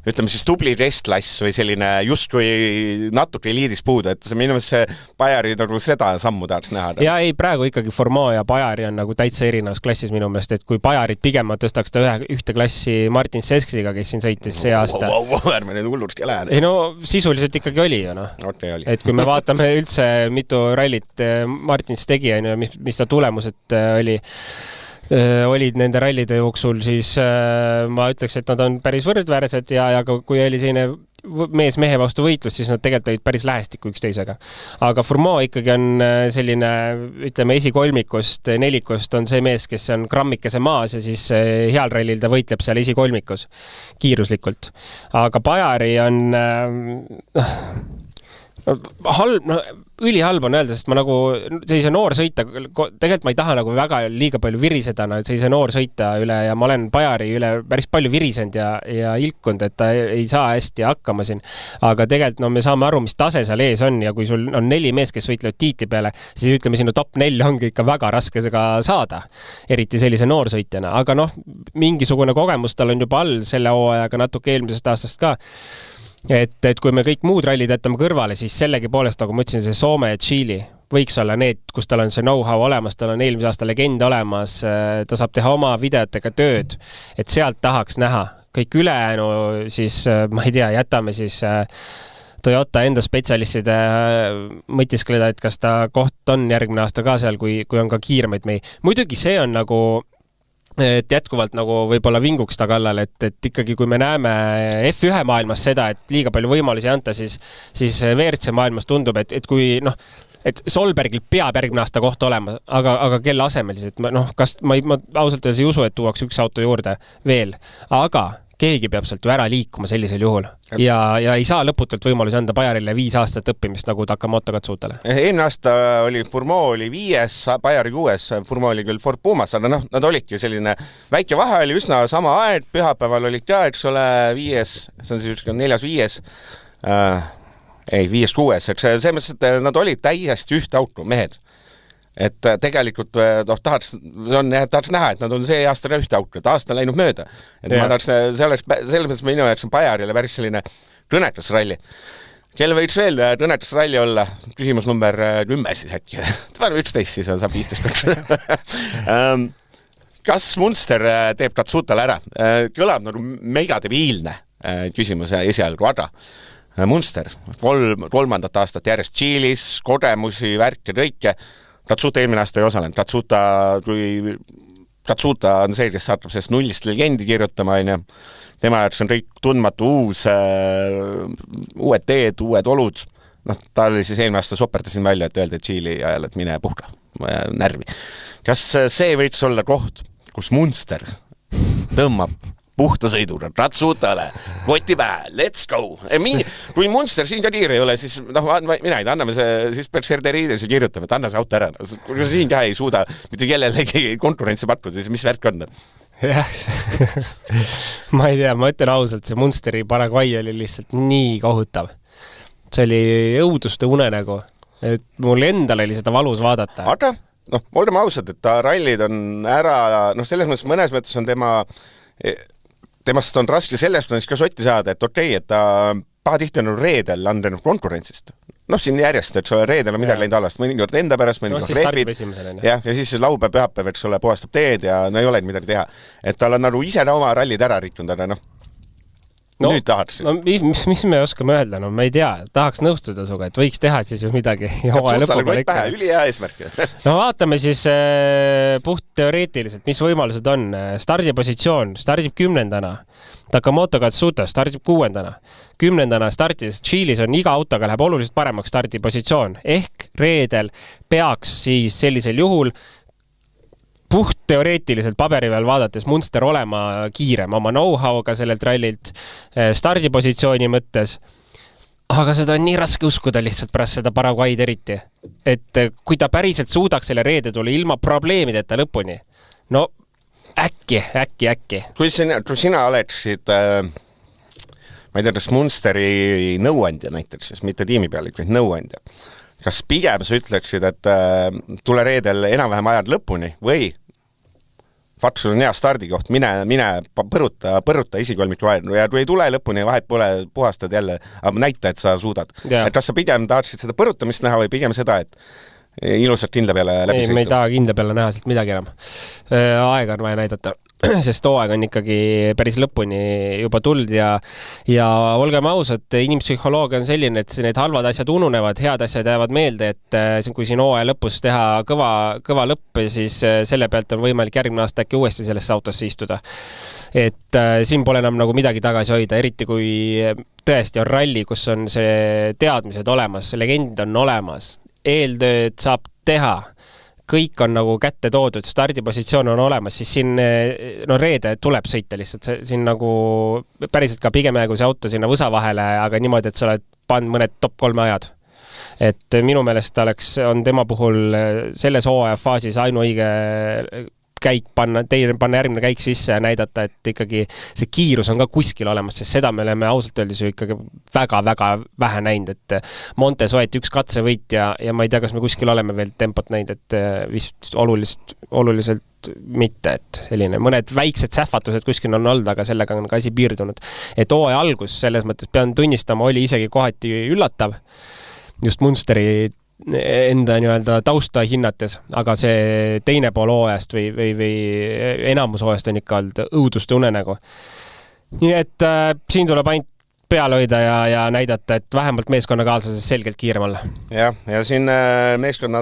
ütleme siis tubli restklass või selline justkui natuke eliidis puudu, et minu meelest see Bajari nagu seda sammu tahaks näha. Ja ei, praegu ikkagi Furmo ja Bajari on nagu täitsa erinevas klassis minu meelest, et kui Bajarit pigem tõstaks ta ühte klassi Martin Sesksiga, kes siin sõitis see aasta. Ärme nüüd hullurski lähe. Ei no sisuliselt ikkagi oli ju noh. Okay, oli. Et kui me vaatame üldse mitu rallit Martins tegi, mis ta tulemused olid nende rallide jooksul, siis ma ütleks, et nad on päris võrdväärsed ja kui oli selline mees mehe vastu võitlus, siis nad tegelikult olid päris lähestikku üksteisega. Aga Furmo ikkagi on selline, ütleme, esikolmikust, nelikust on see mees, kes on grammikese maas ja siis heal rallil ta võitleb seal esikolmikus kiiruslikult. Aga Bajari on ülihalb on öelda, sest ma nagu sellise noor sõita, tegelikult ma ei taha nagu väga liiga palju viriseda sellise noor sõita üle ja ma olen Bajari üle päris palju virisend ja ilkund, et ta ei saa hästi hakkama siin. Aga tegelikult me saame aru, mis tase seal ees on ja kui sul on 4 mees, kes võitlevad tiitli peale, siis ütleme sinna top 4 ongi ikka väga raske seda saada, eriti sellise noorsõitjana. Aga mingisugune kogemus tal on juba all selle hooajaga natuke eelmisest aastast ka. Et kui me kõik muud rallid jätame kõrvale, siis sellegi poolest, nagu ma ütlesin, see Soome ja Tšiili võiks olla need, kus tal on see know-how olemas, tal on eelmise aasta legend olemas, ta saab teha oma videotega tööd, et sealt tahaks näha. Kõik ülejäänu, siis ma ei tea, jätame siis Toyota enda spetsialistide mõtiskleda, et kas ta koht on järgmine aasta ka seal, kui on ka kiiremaid mehi. Muidugi see on nagu et jätkuvalt nagu võib-olla vinguks ta kallal, et ikkagi kui me näeme F1 maailmas seda, et liiga palju võimalusi anta, siis WRC maailmas tundub, et kui et Solbergil peab järgmine aasta koht olema, aga kelle asemel siis, et ma ausalt öeldes ei usu, et tuuaks üks auto juurde veel, aga keegi peab sealt ära liikuma sellisel juhul ja ei saa lõputult võimalusi anda Bajarile 5 aastat õppimist nagu Takamoto Katsutale. Eelmine aasta oli Furmo oli 5, Bajari 6, Furmo oli küll Ford Pumas, aga nad olidki selline väike vahe oli üsna sama aeg, pühapäeval olid ka, eks ole, 5, see on siis 4-5, 5-6, eks see mõttes, et nad olid täiesti ühte auto mehed. Et tegelikult tahaks näha, et nad on see aasta ühte auto, et aasta on läinud mööda. Et ma tahaks, selles mõttes minu jaoks on Bajarile päris selline kõnekas ralli. Kelle võiks veel kõnekas ralli olla? Küsimus number 10 siis äkki. 11 siis on, saab 15 korda. Kas Munster teeb Katsutale ära? Kõlab nagu megadebiilne küsimus esialgu, aga Munster, 3. aastat järjest Tšiilis, kogemusi, värke, kõike. Katsuta eelmine aasta ei osalenud. Katsuta on see, kes saatab sellest nullist legendi kirjutama. Tema jaoks on kõik tundmatu uued teed, uued olud. Ta oli siis eelmine aasta soperdasin välja, et öeldi, et Tšiili ajal, et mine puhka närvi. Kas see võiks olla koht, kus Munster tõmbab puhta sõiduna, ratsutale, koti pähe, let's go. Kui Munster siin ka kiire ei ole, siis mina ei tea, anname see, siis peaks Herderiides ja kirjutame, et anna see auto ära. Kui siin ka ei suuda mitte kellelegi konkurentsi pakkuda, siis mis värk on? Jah, ma ei tea, ma ütlen ausalt, see Munsteri Paraguay oli lihtsalt nii kohutav. See oli õuduste unenägu, et mul endal oli seda valus vaadata. Aga, olgem ausad, et ta rallid on ära, selles mõnes mõttes on temast on raske sellest ka sotti saada, et okei, et ta pahatihti on reedel landenud konkurentsist. Siin järjest, et reedel on midagi läinud alast, mõnikord enda pärast, mõnikord rehvid. Ja siis laupäev, pühapäev, et sulle puhastab teed ja ei ole midagi teha. Et tal on ise oma rallid ära rikkunud, aga nüüd tahaks. Mis me oskame öelda? Ma ei tea, tahaks nõustuda suga, et võiks teha siis ju midagi. Üli hea eesmärk. Vaatame siis puht teoreetiliselt, mis võimalused on. Stardipositsioon, stardib 10. Takamoto Katsuta stardib 6. 10. startis. Tšiilis on iga autoga läheb oluliselt paremaks stardipositsioon. Ehk reedel peaks siis sellisel juhul puht teoreetiliselt paberi peal vaadates Munster olema kiirem oma know-how'ga sellelt rallilt stardipositsiooni mõttes. Aga seda on nii raske uskuda lihtsalt pärast seda Paraguay'd eriti. Et kui ta päriselt suudaks selle reede tulla ilma probleemideta lõpuni, äkki. Kui sina oleksid, ma ei tea, kas Munsteri nõuandja näiteks, mitte tiimi pealik, vaid nõuandja. Kas pigem sa ütleksid, et tule reedel enam-vähem ajad lõpuni või sul on hea stardikoht, mine põruta esikolmiku vahel ja kui ei tule lõpuni ja vahet pole, puhastad jälle, aga näita, et sa suudad. Et kas sa pigem tahaksid seda põrutamist näha või pigem seda, et ilusalt kindla peale läbi sõitu? Me ei taha kindla peale näha siit midagi enam. Aega on vaja näidata, sest hooaeg on ikkagi päris lõpuni juba tuld ja olgem ausad, inimpsühholoogia on selline, et need halvad asjad ununevad, head asjad jäävad meelde, et kui siin hooaja lõpus teha kõva lõpp, siis selle pealt on võimalik järgmine aasta äkki uuesti sellesse autosse istuda. Et siin pole enam nagu midagi tagasi hoida, eriti kui tõesti on ralli, kus on see teadmised olemas, legendid on olemas, eeltööd saab teha, kõik on nagu kätte toodud, stardipositsioon on olemas, siis siin reede tuleb sõita lihtsalt, siin nagu päriselt ka pigem kui see auto sinna võsa vahele, aga niimoodi, et sa oled pannud mõned top 3 ajad. Et minu meelest on tema puhul selles hooaja faasis ainuõige käik panna järgmine käik sisse ja näidata, et ikkagi see kiirus on ka kuskil olemas, sest seda me oleme ausalt öeldes ju ikkagi väga-väga vähe näinud, et Montes võeti üks katsevõit ja ma ei tea, kas me kuskil oleme veel tempot näinud, et vist oluliselt mitte, et selline mõned väiksed sähvatused kuskil on olnud, aga sellega on ka asi piirdunud. Et hooaja algus selles mõttes pean tunnistama, oli isegi kohati üllatav just Munsteri enda tausta hinnates, aga see teine pool hooajast või enamus hooajast on ikka olnud õuduste unenägu. Nii et siin tuleb ainult peale hoida ja näidata, et vähemalt meeskonnakaaslasest selgelt kiirem olla. Ja siin meeskonna,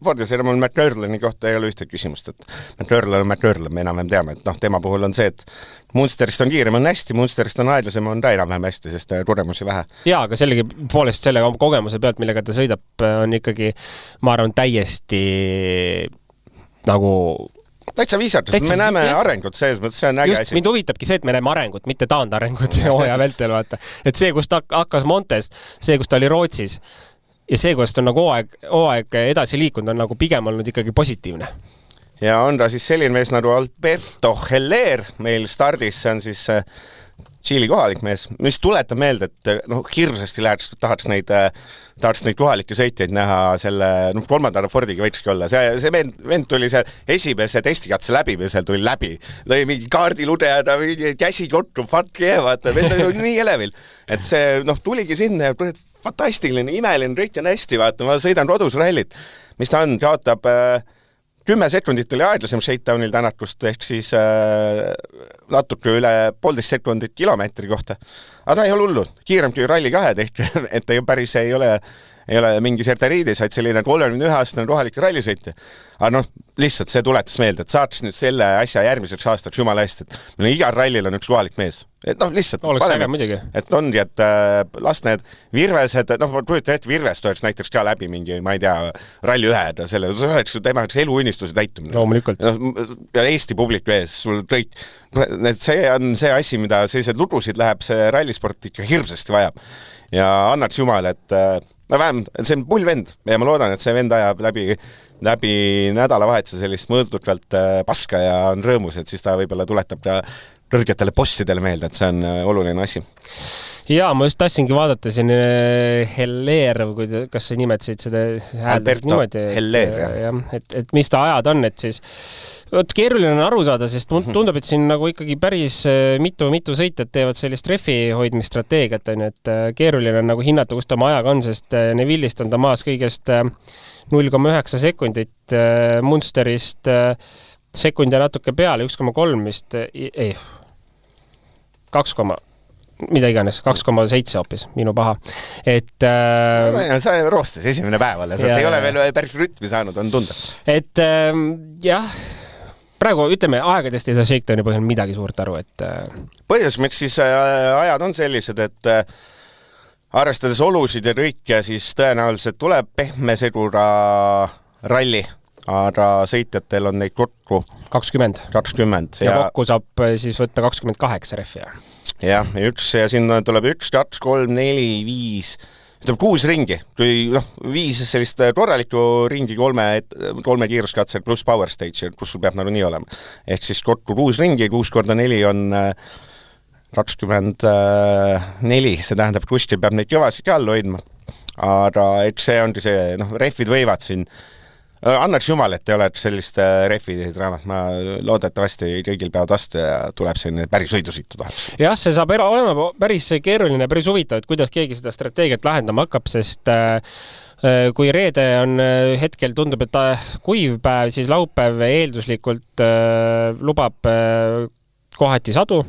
Fordis on McLareni kohta ei ole ühte küsimust, et McLaren on McLaren, me enam teame, et tema puhul on see, et Munsterist on kiirem, on hästi, Munsterist on aeglasem, on ta enam-vähem hästi, sest kogemusi vähe. Jaa, aga sellegi poolest selle kogemuse pealt, millega ta sõidab, on ikkagi, ma arvan, täiesti nagu täitsa viisatus, me näeme arengut, see on äge asi. Mind huvitabki see, et me näeme arengut, mitte taandarengut hooaja vältel, vaata. Et see, kus ta hakkas Montes, see, kus ta oli Rootsis ja see, kus ta on nagu hooaeg edasi liikunud, on nagu pigem olnud ikkagi positiivne. Ja on ta siis selline mees nagu Alberto Heller meil stardis, see on siis Tšiili kohalik mees, mis tuletab meelde, et hirmsasti tahaks neid kohalikke sõitjaid näha selle, 3. Fordiga võikski olla. See vend tuli seal esimese testikatse läbi, või seal tuli läbi. Lõi mingi kaardiludejana, käsi kottu, fuck yeah, vaata, vend oli nii elevil. Et see tuligi sinna ja fantastiline, imeline, kõik on hästi, vaata, ma sõidan kodus rallit, mis ta on, kaotab 10 sekundit oli aeglasem shakedownil tänatust, ehk siis natuke üle 1,5 sekundit kilomeetri kohta. Aga ta ei ole hullu, kiirem kui ralli 2 tehti, et päris ei ole ei ole mingi serteriidis, vaid selline 31-aastane rohalik rallisõitja. Aga noh, lihtsalt see tuletas meelde, et saaks nüüd selle asja järgmiseks aastaks jumala eest, et meil igal rallil on üks kohalik mees. Et noh, lihtsalt oleks äge muidugi. Et ongi, et las need virvesed, noh, ma kujutan ette, virvest oleks näiteks ka läbi mingi, ma ei tea, ralli ühed ja selle, see oleks temaks eluunnistuse täitumine. Loomulikult. Ja Eesti publiku ees, sul kõik, see on see asi, mida sellised ludusid läheb see rallisport ikka hirmsasti vajab. Ja annaks jumal, et vähemalt, see on pull vend ja ma loodan, et see vend ajab läbi nädalavahetuse sellist mõõdukalt paska ja on rõõmus, et siis ta võib-olla tuletab ka kõrgetele bossidele meelde, et see on oluline asi. Jaa, ma just tahtsingi vaadata siin Heller, kas sa nimetasid seda Alberto Heller, jah. Et mis ta ajad on, et siis keeruline on aru saada, sest tundub, et siin nagu ikkagi päris mitu sõitjad teevad sellist refi hoidmisstrateegiat, et keeruline on nagu hinnata, kus ta oma ajaga on, sest Neville'ist on ta maas kõigest 0,9 sekundit, Munsterist sekund ja natuke peale, 1,3 vist, ei, 2, mida iganes, 2,7 hoopis, minu paha. Et sa roostes esimene päeval ja sa ei ole veel päris rütmi saanud, on tunda. Et jah, praegu ütleme, aegadest ei saa Shakedowni põhjal midagi suurt aru, et põhjus, miks siis ajad on sellised, et arvestades olusid ja kõike, siis tõenäoliselt tuleb pehme segura ralli, aga sõitjatel on neid kokku 20. Ja kokku saab siis võtta 28 refi. Ja siin tuleb 1, 2, 3, 4, 5, ütleb 6 ringi. Kui 5 sellist korralikku ringi 3 kiiruskatsel pluss power stage, kus sul peab nagu nii olema. Ehk siis kokku 6 ringi, 6 korda 4 on 24, see tähendab, et kuskil peab neid kõvasid ka all hoidma. Aga eks see ongi see, refid võivad siin, annaks jumal, et ei ole sellist refi draamat, ma loodetavasti kõigil peavad vastu ja tuleb selline päris võidusõitu tahaks. Jah, see saab olema päris keeruline ja päris huvitav, et kuidas keegi seda strateegiat lahendama hakkab, sest kui reede on hetkel tundub, et kuiv päev, siis laupäev eelduslikult lubab kohati sadu.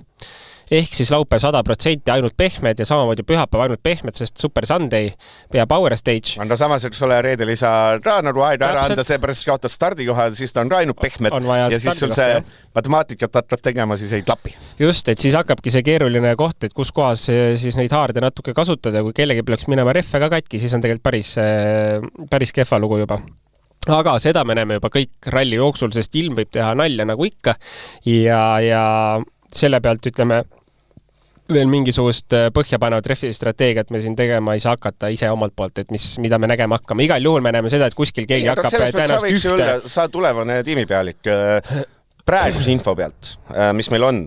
Ehk siis laupäev 100% ainult pehmed ja samamoodi pühapäev ainult pehmed, sest Super Sunday pea Power Stage. Anda samas, et ole reedel ei saa ka nagu aega ära anda, seepärast kaotad stardikoha, siis ta on ka ainult pehmed ja siis sul see matemaatikat hakkad tegema, siis ei klapi. Just, et siis hakkabki see keeruline koht, et kus kohas siis neid haarde natuke kasutada, kui kellegi peaks minema reffe ka katki, siis on tegelikult päris kehva lugu juba. Aga seda me näeme juba kõik ralli jooksul, sest ilm võib teha nalja nagu ikka ja selle pealt ütleme veel mingisugust põhjapanevat refi-strateegiat me siin tegema ei saa hakata ise omalt poolt, et mida me nägema hakkame. Igal juhul me näeme seda, et kuskil keegi hakkab tõenäoliselt ühte. Sa tulevane tiimipealik praeguse info pealt, mis meil on,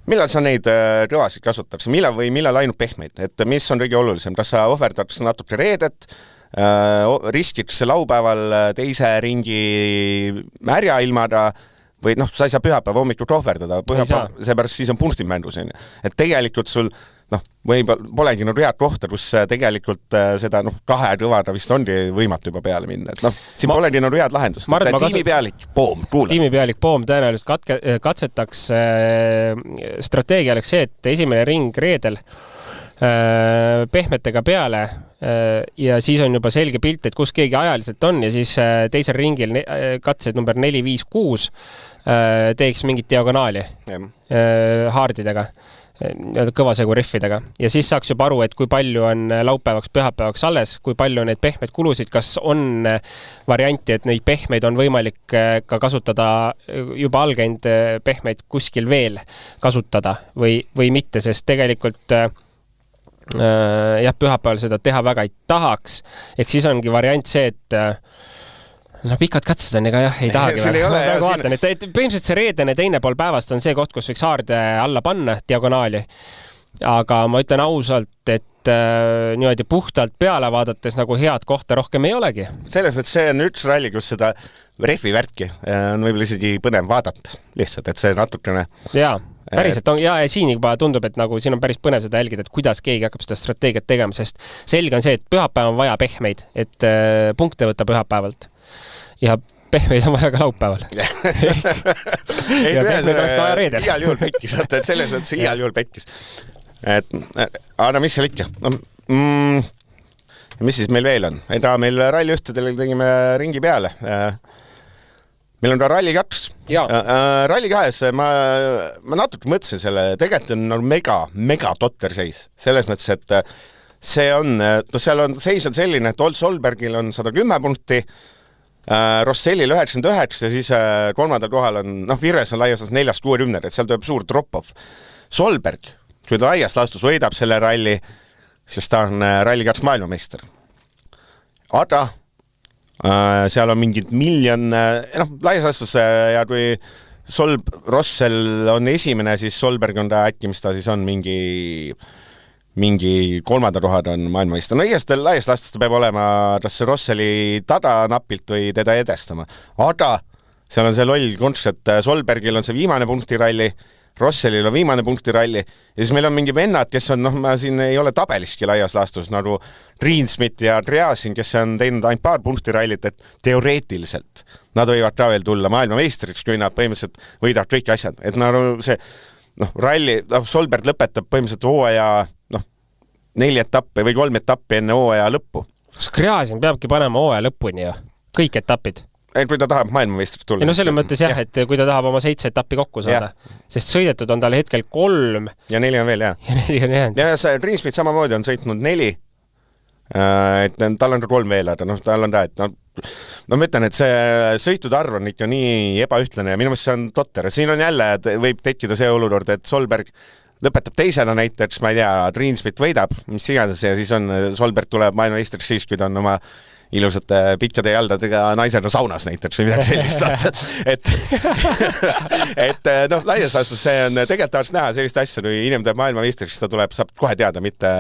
millal sa neid kõvasid kasutaks, millal ainult pehmeid, et mis on kõige olulisem, kas sa ohverdaks natuke reedet, riskiks laupäeval teise ringi märja ilmaga või sa ei saa pühapäeva hommikul ohverdada, seepärast siis on punktid mängus. Et tegelikult sul polegi head kohta, kus tegelikult seda 2 kõvada vist ongi võimatu juba peale minna. Et siin polegi head lahendust. Tiimipealik Poom tõenäoliselt katsetaks strateegia oleks see, et esimene ring reedel pehmetega peale ja siis on juba selge pilt, et kus keegi ajaliselt on ja siis teisel ringil katsed number 4, 5, 6 teeks mingit diagonaali haardidega, kõvasegu riffidega ja siis saaks juba aru, et kui palju on laupäevaks, pühapäevaks alles, kui palju on neid pehmeid kulusid, kas on varianti, et neid pehmeid on võimalik ka kasutada juba algeinud pehmeid kuskil veel kasutada või mitte, sest tegelikult pühapäeval seda teha väga ei tahaks. Ehk siis ongi variant see, et pikad katsed on ega ei tahagi. Põhimõtteliselt see reedene teine pool päevast on see koht, kus võiks haarde alla panna diagonaali. Aga ma ütlen ausalt, et niimoodi puhtalt peale vaadates nagu head kohta rohkem ei olegi. Selles mõttes see on üks ralli, kus seda refi värki on võib-olla isegi põnev vaadata. Lihtsalt, et see natukene... Jaa. Päriselt on, ja siin juba tundub, et nagu siin on päris põnev seda jälgida, et kuidas keegi hakkab seda strateegiat tegema, sest selge on see, et pühapäev on vaja pehmeid, et punkte võtta pühapäevalt ja pehmeid on vaja ka laupäeval. Ja pehmeid oleks ka vaja reedel. Igal juhul pekkis, et selles mõttes igal juhul pekkis. Aga mis seal ikka? mis siis meil veel on? Meil ralli ühtedel tegime ringi peale. Meil on ralli 2. Ralli 2, ma natuke mõtlesin selle, tegelikult on mega totter seis. Selles mõttes, et see on, seis on selline, et Old Solbergil on 110 punkti, Rossellil 99 ja siis kolmandal kohal on, Virves on laias 4-60, et seal tuleb suur drop-off. Solberg, kui ta laias laastus võidab selle ralli, siis ta on ralli 2 maailmameister. Aga seal on mingid miljon, laias laastus ja kui Rossell on esimene, siis Solberg on ta äkki, mis ta siis on, mingi kolmanda kohad on maailmameister. No igast laias laastus ta peab olema kas Rosselli tada napilt või teda edestama. Aga seal on see loll konts, et Solbergil on see viimane punktiralli, Rossellil on viimane punktiralli ja siis meil on mingi vennad, kes on, ma siin ei ole tabeliski laias laastus, nagu Greensmith ja Andreasin, kes on teinud ainult paar punktirallit, et teoreetiliselt nad võivad ka veel tulla maailmameistriks, kui nad põhimõtteliselt võidavad kõik asjad. Et see ralli, Solberg lõpetab põhimõtteliselt hooaja 4 etappi või 3 etappi enne hooaja lõppu. Kas Kreasin peabki panema hooaja lõpuni ju? Kõik etapid? Kui ta tahab maailmameistriks tulla. No selles mõttes jah, et kui ta tahab oma 7 etappi kokku saada. Sest sõidetud on tal hetkel 3. Ja 4 on veel, jah. Ja 4 on jäänud. Ja see Greensmith samamoodi on sõitnud 4. Et tal on ka 3 veel, aga tal on ta, et ma ütlen, et see sõitude arv on ikka nii ebaühtlane ja minu meelest see on totter. Siin on jälle, et võib tekkida see olukord, et Solberg lõpetab teisena näiteks, ma ei tea, Greensmith võidab, mis iganes ja siis on Solberg tuleb maailmameistriks siis, kui ta on oma ilusate pikkade jaldadega naisena saunas näiteks või midagi sellist. et laias laastus see on tegelikult tahaks näha sellist asja, kui inimene teeb maailmameistriks, ta tuleb, saab kohe teada, mitte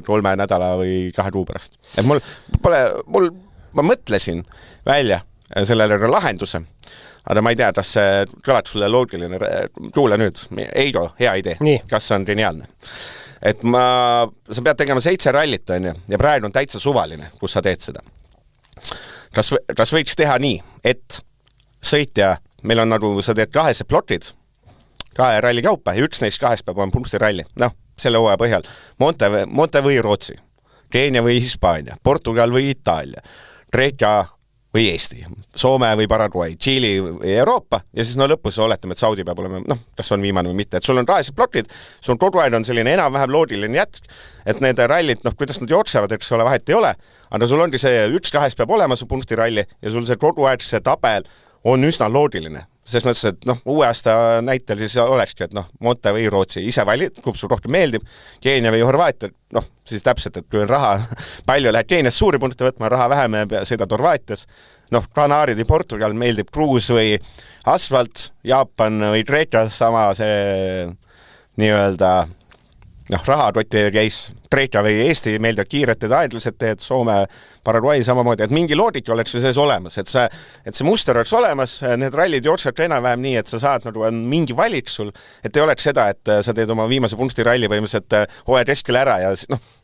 3 nädala või 2 kuu pärast. Et ma mõtlesin välja sellele lahenduse, aga ma ei tea, kas see kõlad sulle loogiline. Kuule nüüd, Eido, hea idee. Nii. Kas see on geniaalne? Et sa pead tegema 7 rallit, on ju, ja praegu on täitsa suvaline, kus sa teed seda. Kas võiks teha nii, et sõitja, meil on nagu, sa teed 2 plotid, 2 ralli kaupa ja üks neist 2 peab olema punktiralli. Selle hooaja põhjal. Monte või Rootsi, Keenia või Hispaania, Portugal või Itaalia, Kreeka või Eesti, Soome või Paraguay, Tšiili või Euroopa ja siis lõpus oletame, et Saudi peab olema, kas on viimane või mitte, et sul on 2 plokid, sul kogu aeg on selline enam-vähem loodiline jätk, et need rallid, kuidas nad jooksevad, eks ole, vahet ei ole, aga sul ongi see 1-2 peab olema su punktiralli ja sul see kogu aeg see tabel on üsna loodiline. Selles mõttes, et uue aasta näitel siis olekski, et Monte või Rootsi ise valid, kui sul rohkem meeldib, Keenia või Horvaatia, siis täpselt, et kui on raha palju, lähed Keenias suuri punkte võtma, raha vähem ja sõidad Horvaatias, Kanaarid või Portugal meeldib kruus või asfalt, Jaapan või Kreeka, sama see nii-öelda rahakoti case, Kreeka või Eesti meeldivad kiired ja aeglased teed, Soome, Paraguay samamoodi, et mingi loodika oleks ju sees olemas, et see muster oleks olemas, need rallid jooksevad enam-vähem nii, et sa saad mingi valik sul, et ei oleks seda, et sa teed oma viimase punktiralli põhimõtteliselt hooaja keskel ära ja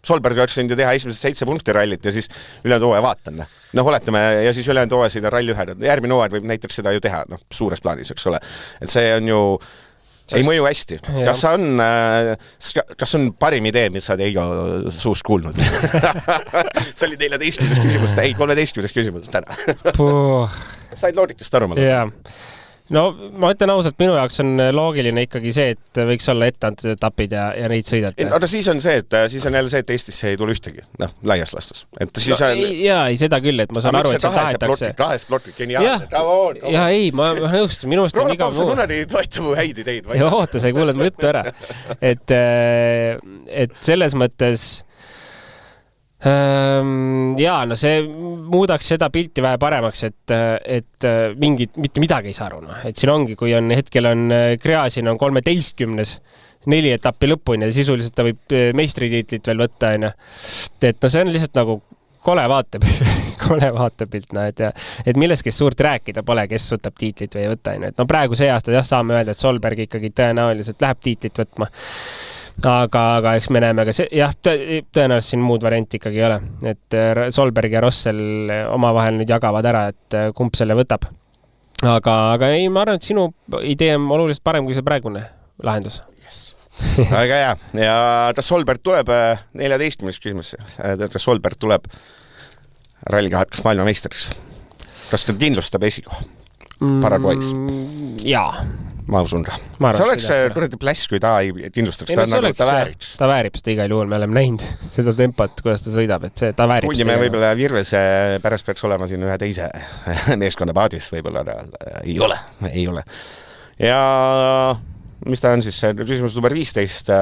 Solberg oleks võinud ju teha esimesed 7 punktirallit ja siis ülejäänud hooaja vaatan. Oletame, ja siis ülejäänud hooaja sõida ralli 1. Järgmine hooaja võib näiteks seda ju teha, suures plaanis, eks ole. Et see on ju ei mõju hästi. Kas on parim idee, mis sa Eigo suust kuulnud? See oli 14. küsimus, 13. küsimus täna. Said loogikast aru? Jaa. No ma ütlen ausalt, minu jaoks on loogiline ikkagi see, et võiks olla etteantud etapid ja neid sõidata. Aga siis on jälle see, et Eestisse ei tule ühtegi, laias lastus. Jaa, ei seda küll, et ma saan aru, et see tahetakse. 2 plokid, geniaalne. Jaa, ei, ma nõustun, minu meelest on iga muu. Kunagi toetamu häid ideid. Oota, sa ei kuuled mu juttu ära. Et selles mõttes see muudaks seda pilti vähe paremaks, et mitte midagi ei saa aru. Et siin ongi, kui hetkel on Kreasin on 13. 4 etappi lõpuni ja sisuliselt ta võib meistritiitlit veel võtta. Et see on lihtsalt nagu kole vaatepilt. Et millest kes suurt rääkida pole, kes võtab tiitlit või ei võta. Et praegu see aasta saame öelda, et Solberg ikkagi tõenäoliselt läheb tiitlit võtma. Aga eks me näeme, tõenäoliselt siin muud varianti ikkagi ei ole, et Solberg ja Rossell omavahel nüüd jagavad ära, et kumb selle võtab. Aga ei, ma arvan, et sinu idee on oluliselt parem kui see praegune lahendus. Yes. väga hea. Ja kas Solberg tuleb 14. küsimus? Kas Solberg tuleb Rally 2 maailmameistriks? Kas ta kindlustab esikoha Paraguay's? Jaa. Ma usun. See oleks kuradi pläss, kui ta ei kindlustaks. Ta vääriks. Ta väärib seda igal juhul. Me oleme näinud seda tempot, kuidas ta sõidab, et ta väärib. Kuulime võib-olla Virves pärast peaks olema siin ühe teise meeskonna paadis. Võib-olla ei ole. Ja mis ta on siis? Küsimus number 15.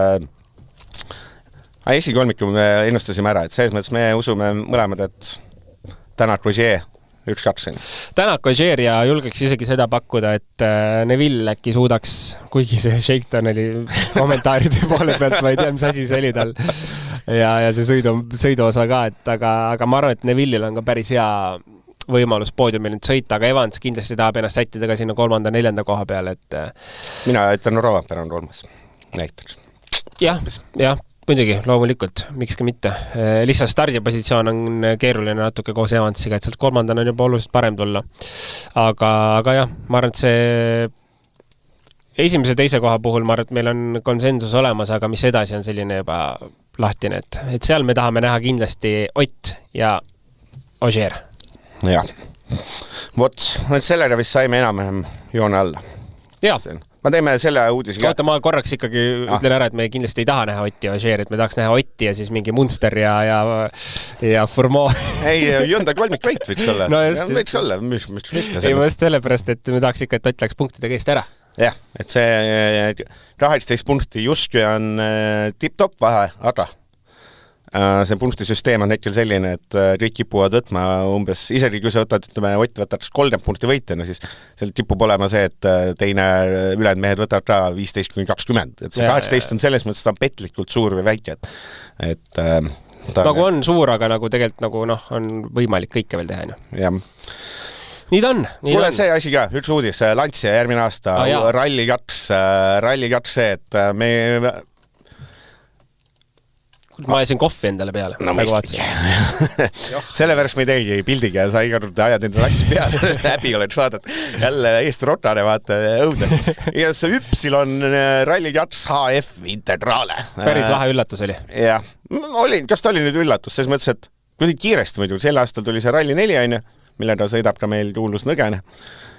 Esikolmiku me ennustasime ära, et selles mõttes me usume mõlemad, et Tänak Roger 1-2. Tänak Ogier ja julgeks isegi seda pakkuda, et Neville äkki suudaks, kuigi see shakedown oli kommentaaride poole pealt, ma ei tea, mis asi see oli tal. Ja see sõiduosa ka, aga ma arvan, et Neville'il on ka päris hea võimalus poodiumil nüüd sõita, aga Evans kindlasti tahab ennast sättida ka sinna 3.-4. koha peale, et mina ütlen Rovaper on 3. näiteks. Jah, muidugi, loomulikult, miks ka mitte. Lihtsalt stardipositsioon on keeruline natuke koos Evansiga, et sealt 3. on juba oluliselt parem tulla. Aga jah, ma arvan, et see esimese teise koha puhul, ma arvan, et meil on konsensus olemas, aga mis edasi on selline juba lahtine, et seal me tahame näha kindlasti Ott ja Ogier. Jah. Vot, sellega vist saime enam joone alla. Jaa. Ma teeme selle uudisega. Oota, ma korraks ikkagi ütlen ära, et me kindlasti ei taha näha Otti ja Ogier, et me tahaks näha Otti ja siis mingi Munster ja Fourmont. Ei, Hyundai kolmikvõit võiks olla. No võiks olla, mis mitte selle. Ei, ma just sellepärast, et me tahaks ikka, et Ott läks punktide keest ära. Jah, et see 18 punkti justkui on tip-top vahe, aga see punktisüsteem on hetkel selline, et kõik kipuvad võtma umbes, isegi kui sa võtad, ütleme, Ott võtad 30 punkti võitjana, siis seal kipub olema see, et teine ülejäänud mehed võtavad ka 15-20. Et see 18 on selles mõttes, ta on petlikult suur või väike. Et nagu on suur, aga nagu tegelikult nagu on võimalik kõike veel teha. Jah. Nii ta on. Kuule see asi ka, üks uudis, Lancia järgmine aasta, Rally 2 see, et me ma ajasin kohvi endale peale. No mõistlik. Sellepärast me ei teegi pildiga ja sa iga ajad enda asju peale. Häbi oleks vaadata. Jälle Eesti rotane vaata õudne. Ja see Üpsilon Rally 2 HF Integrale. Päris lahe üllatus oli. Jah. Kas ta oli nüüd üllatus? Selles mõttes, et kuidagi kiiresti muidu. Sel aastal tuli see Rally 4, mille ta sõidab ka meil kuulus Nõgene.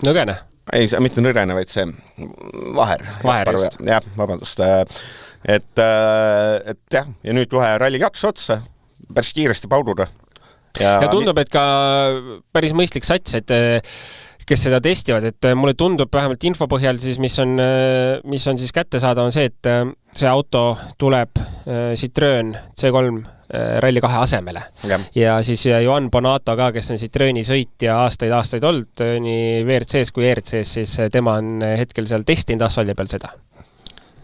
Nõgene? Ei, mitte Nõgene, vaid see Vaher. Vaher just. Jah, vabandust. Et jah, ja nüüd kohe Rally 2 otsa, päris kiiresti paududa. Ja tundub, et ka päris mõistlik sats, et kes seda testivad, et mulle tundub vähemalt info põhjal siis, mis on siis kätte saada, on see, et see auto tuleb Citroen C3 Rally 2 asemele. Ja siis Johan Bonato ka, kes on Citroeni sõitja aastaid olnud, nii WRC-s kui ERC-s, siis tema on hetkel seal testinud asfaldi peal seda.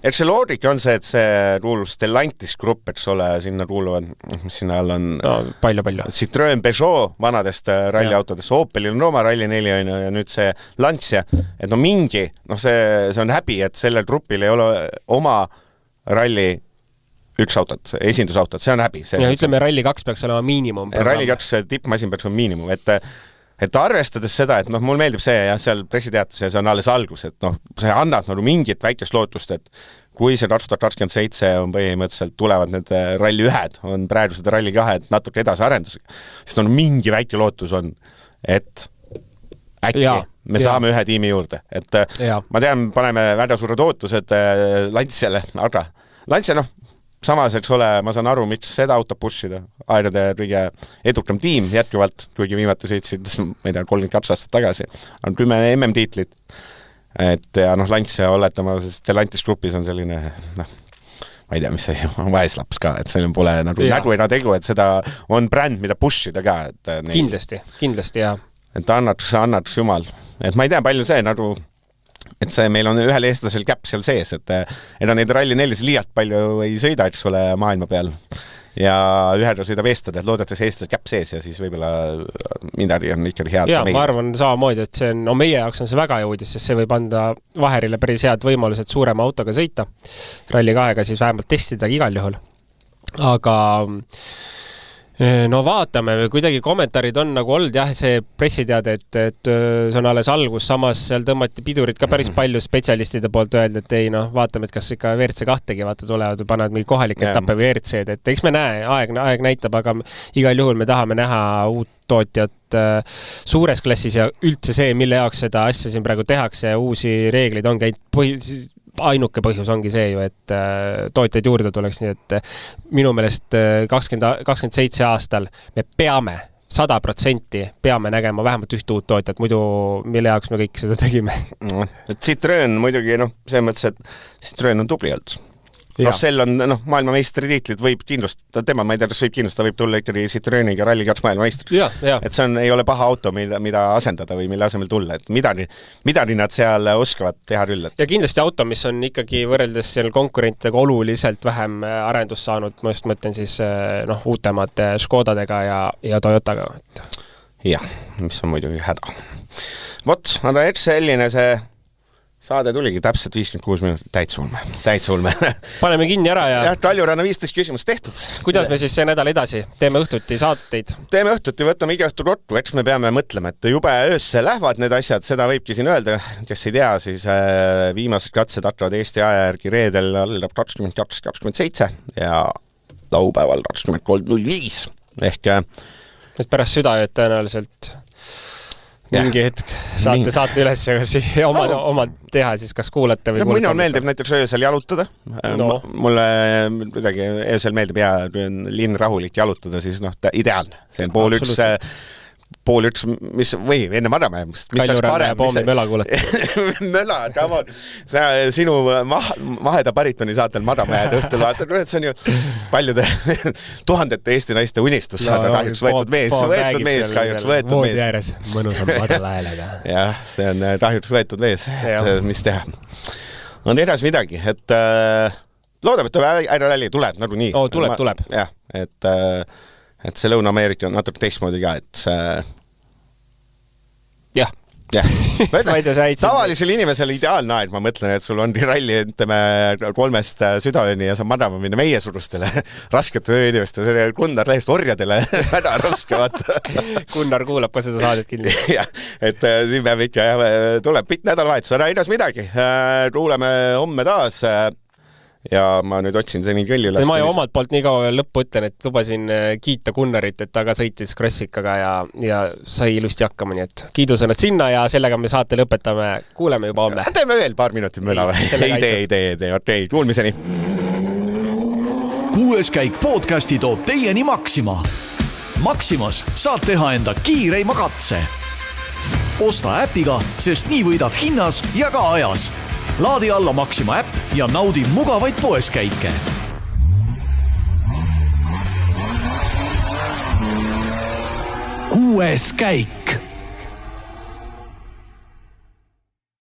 Et see loogika on see, et see kuulus Stellantis grupp, eks ole, sinna kuuluvad, mis sinna all on palju. Citroen Peugeot vanadest ralliautodest, Opelil on oma Rally 4 ja nüüd see Lancia, et mingi, see on häbi, et sellel grupil ei ole oma Rally 1 autot, esindusautot, see on häbi. Ja ütleme, Rally 2 peaks olema miinimum. Rally 2 tippmasin peaks olema miinimum, et arvestades seda, et mul meeldib see ja seal pressiteates see on alles algus, et see annab mingit väikest lootust, et kui see 2027 on põhimõtteliselt tulevad need Rally 1, on praegu seda Rally 2 natuke edasi arendusega, siis mingi väike lootus on, et äkki me saame ühe tiimi juurde. Et ma tean, paneme väga suured ootused Lanciale, aga Lancia, samas, eks ole, ma saan aru, miks seda auto pushida. Airade kõige edukam tiim jätkuvalt, kuigi viimati sõitsid, ma ei tea, 32 aastat tagasi, on 10 MM-tiitlit. Et ja Lancia oletama, sest Stellantis grupis on selline, ma ei tea, mis asi, on vaeslaps ka, et selline pole nägu ega tegu, et seda on bränd, mida pushida ka. Et kindlasti, jah. Et annaks jumal. Et ma ei tea, palju see et see meil on ühel eestlasel käpp seal sees, et neid Rally 4 liialt palju ei sõida, eks ole, maailma peal. Ja ühel sõidab eestlane, et loodetakse eestlasel käpp sees ja siis võib-olla midagi on ikkagi head. Ja, ma arvan samamoodi, et see on, meie jaoks on see väga hea uudis, sest see võib anda Vaherile päris head võimalused suurema autoga sõita. Rally 2-ga siis vähemalt testida igal juhul. Aga No vaatame, kuidagi kommentaarid on nagu olnud jah, see pressiteade, et see on alles algus, samas seal tõmmati pidurid ka päris palju spetsialistide poolt öeldi, et ei vaatame, et kas ikka WRC2-gi tulevad või panevad mingi kohalik etappe või WRC-d, et eks me näe, aeg näitab, aga igal juhul me tahame näha uut tootjat suures klassis ja üldse see, mille jaoks seda asja siin praegu tehakse ja uusi reegleid on käinud ainuke põhjus ongi see ju, et tootjaid juurde tuleks, nii et minu meelest 27 aastal me peame 100% peame nägema vähemalt üht uut tootjat, muidu mille jaoks me kõik seda tegime. Citroen muidugi, see mõttes, et Citroen on tubli olnud. Sel on maailmameistri-tiitlid võib kindlustada, tema ma ei tea, kas võib kindlustada, võib tulla ikkagi Citroeniga Rally 2 maailmameistriks. Et see ei ole paha auto, mida asendada või mille asemel tulla, et midagi nad seal oskavad teha küll. Ja kindlasti auto, mis on ikkagi võrreldes seal konkurentidega oluliselt vähem arendust saanud, ma just mõtlen siis uutemate Škodadega ja Toyotaga. Jah, mis on muidugi häda. Vot, aga et selline see saade tuligi täpselt 56 minutit, täitsa ulme. Paneme kinni ära ja... Taljuranna 15 küsimust tehtud. Kuidas me siis see nädal edasi? Teeme õhtuti saateid? Teeme õhtuti, võtame iga õhtu rottu, eks me peame mõtlema, et jube öösse lähevad need asjad, seda võibki siin öelda, kes ei tea, siis viimased katsed hakkavad Eesti aja järgi reedel allab 22.27 ja laupäeval 23.05 ehk... Et pärast südaööd tõenäoliselt... mingi hetk saate üles ja kas omad teha, siis kas kuulate või Mulle meeldib näiteks öösel jalutada. Mulle kuidagi öösel meeldib linn rahulik jalutada, siis ideaalne. See on pool üks, või enne Madamäemist, mis oleks parem. Möla kuulata. Möla, come on. Sinu maheda baritoni saatel Madamäed õhtul vaatad, see on ju paljude tuhandete Eesti naiste unistus saada kahjuks võetud mees, kahjuks võetud mees. Voodi ääres mõnusam madala häälega. Jah, see on kahjuks võetud mees, mis teha. On edas midagi, et loodab, et ära Rally tuleb nagu nii. Tuleb. Jah, et see Lõuna-Ameerika on natuke teistmoodi ka, et see... Jah. Tavalisel inimesel ideaalne aeg, ma mõtlen, et sul on ralli 3 südaööni ja sa madama minna meie surustele raskete inimeste, see Gunnar täiesti orjadele väga raske vaata. Gunnar kuulab ka seda saadet kindlasti. Jah, et siin peab ikka tuleb pikk nädalavahetus, ära idas midagi. Kuuleme homme taas. Ja ma nüüd otsin seni kõlli üles. Ma ju omalt poolt nii kaua lõppu ütlen, et lubasin kiita Gunnarit, et ta ka sõitis krossikaga ja sai ilusti hakkama, nii et kiidusõnad sinna ja sellega me saate lõpetame. Kuuleme juba homme. Teeme veel paar minutit möla või? Ei tee. Okei, kuulmiseni. 6. käik podcasti toob teieni Maxima. Maximas saad teha enda kiireima katse. Osta äpiga, sest nii võidad hinnas ja ka ajas. Laadi alla Maxima äpp ja naudi mugavaid poeskäike. 6. käik.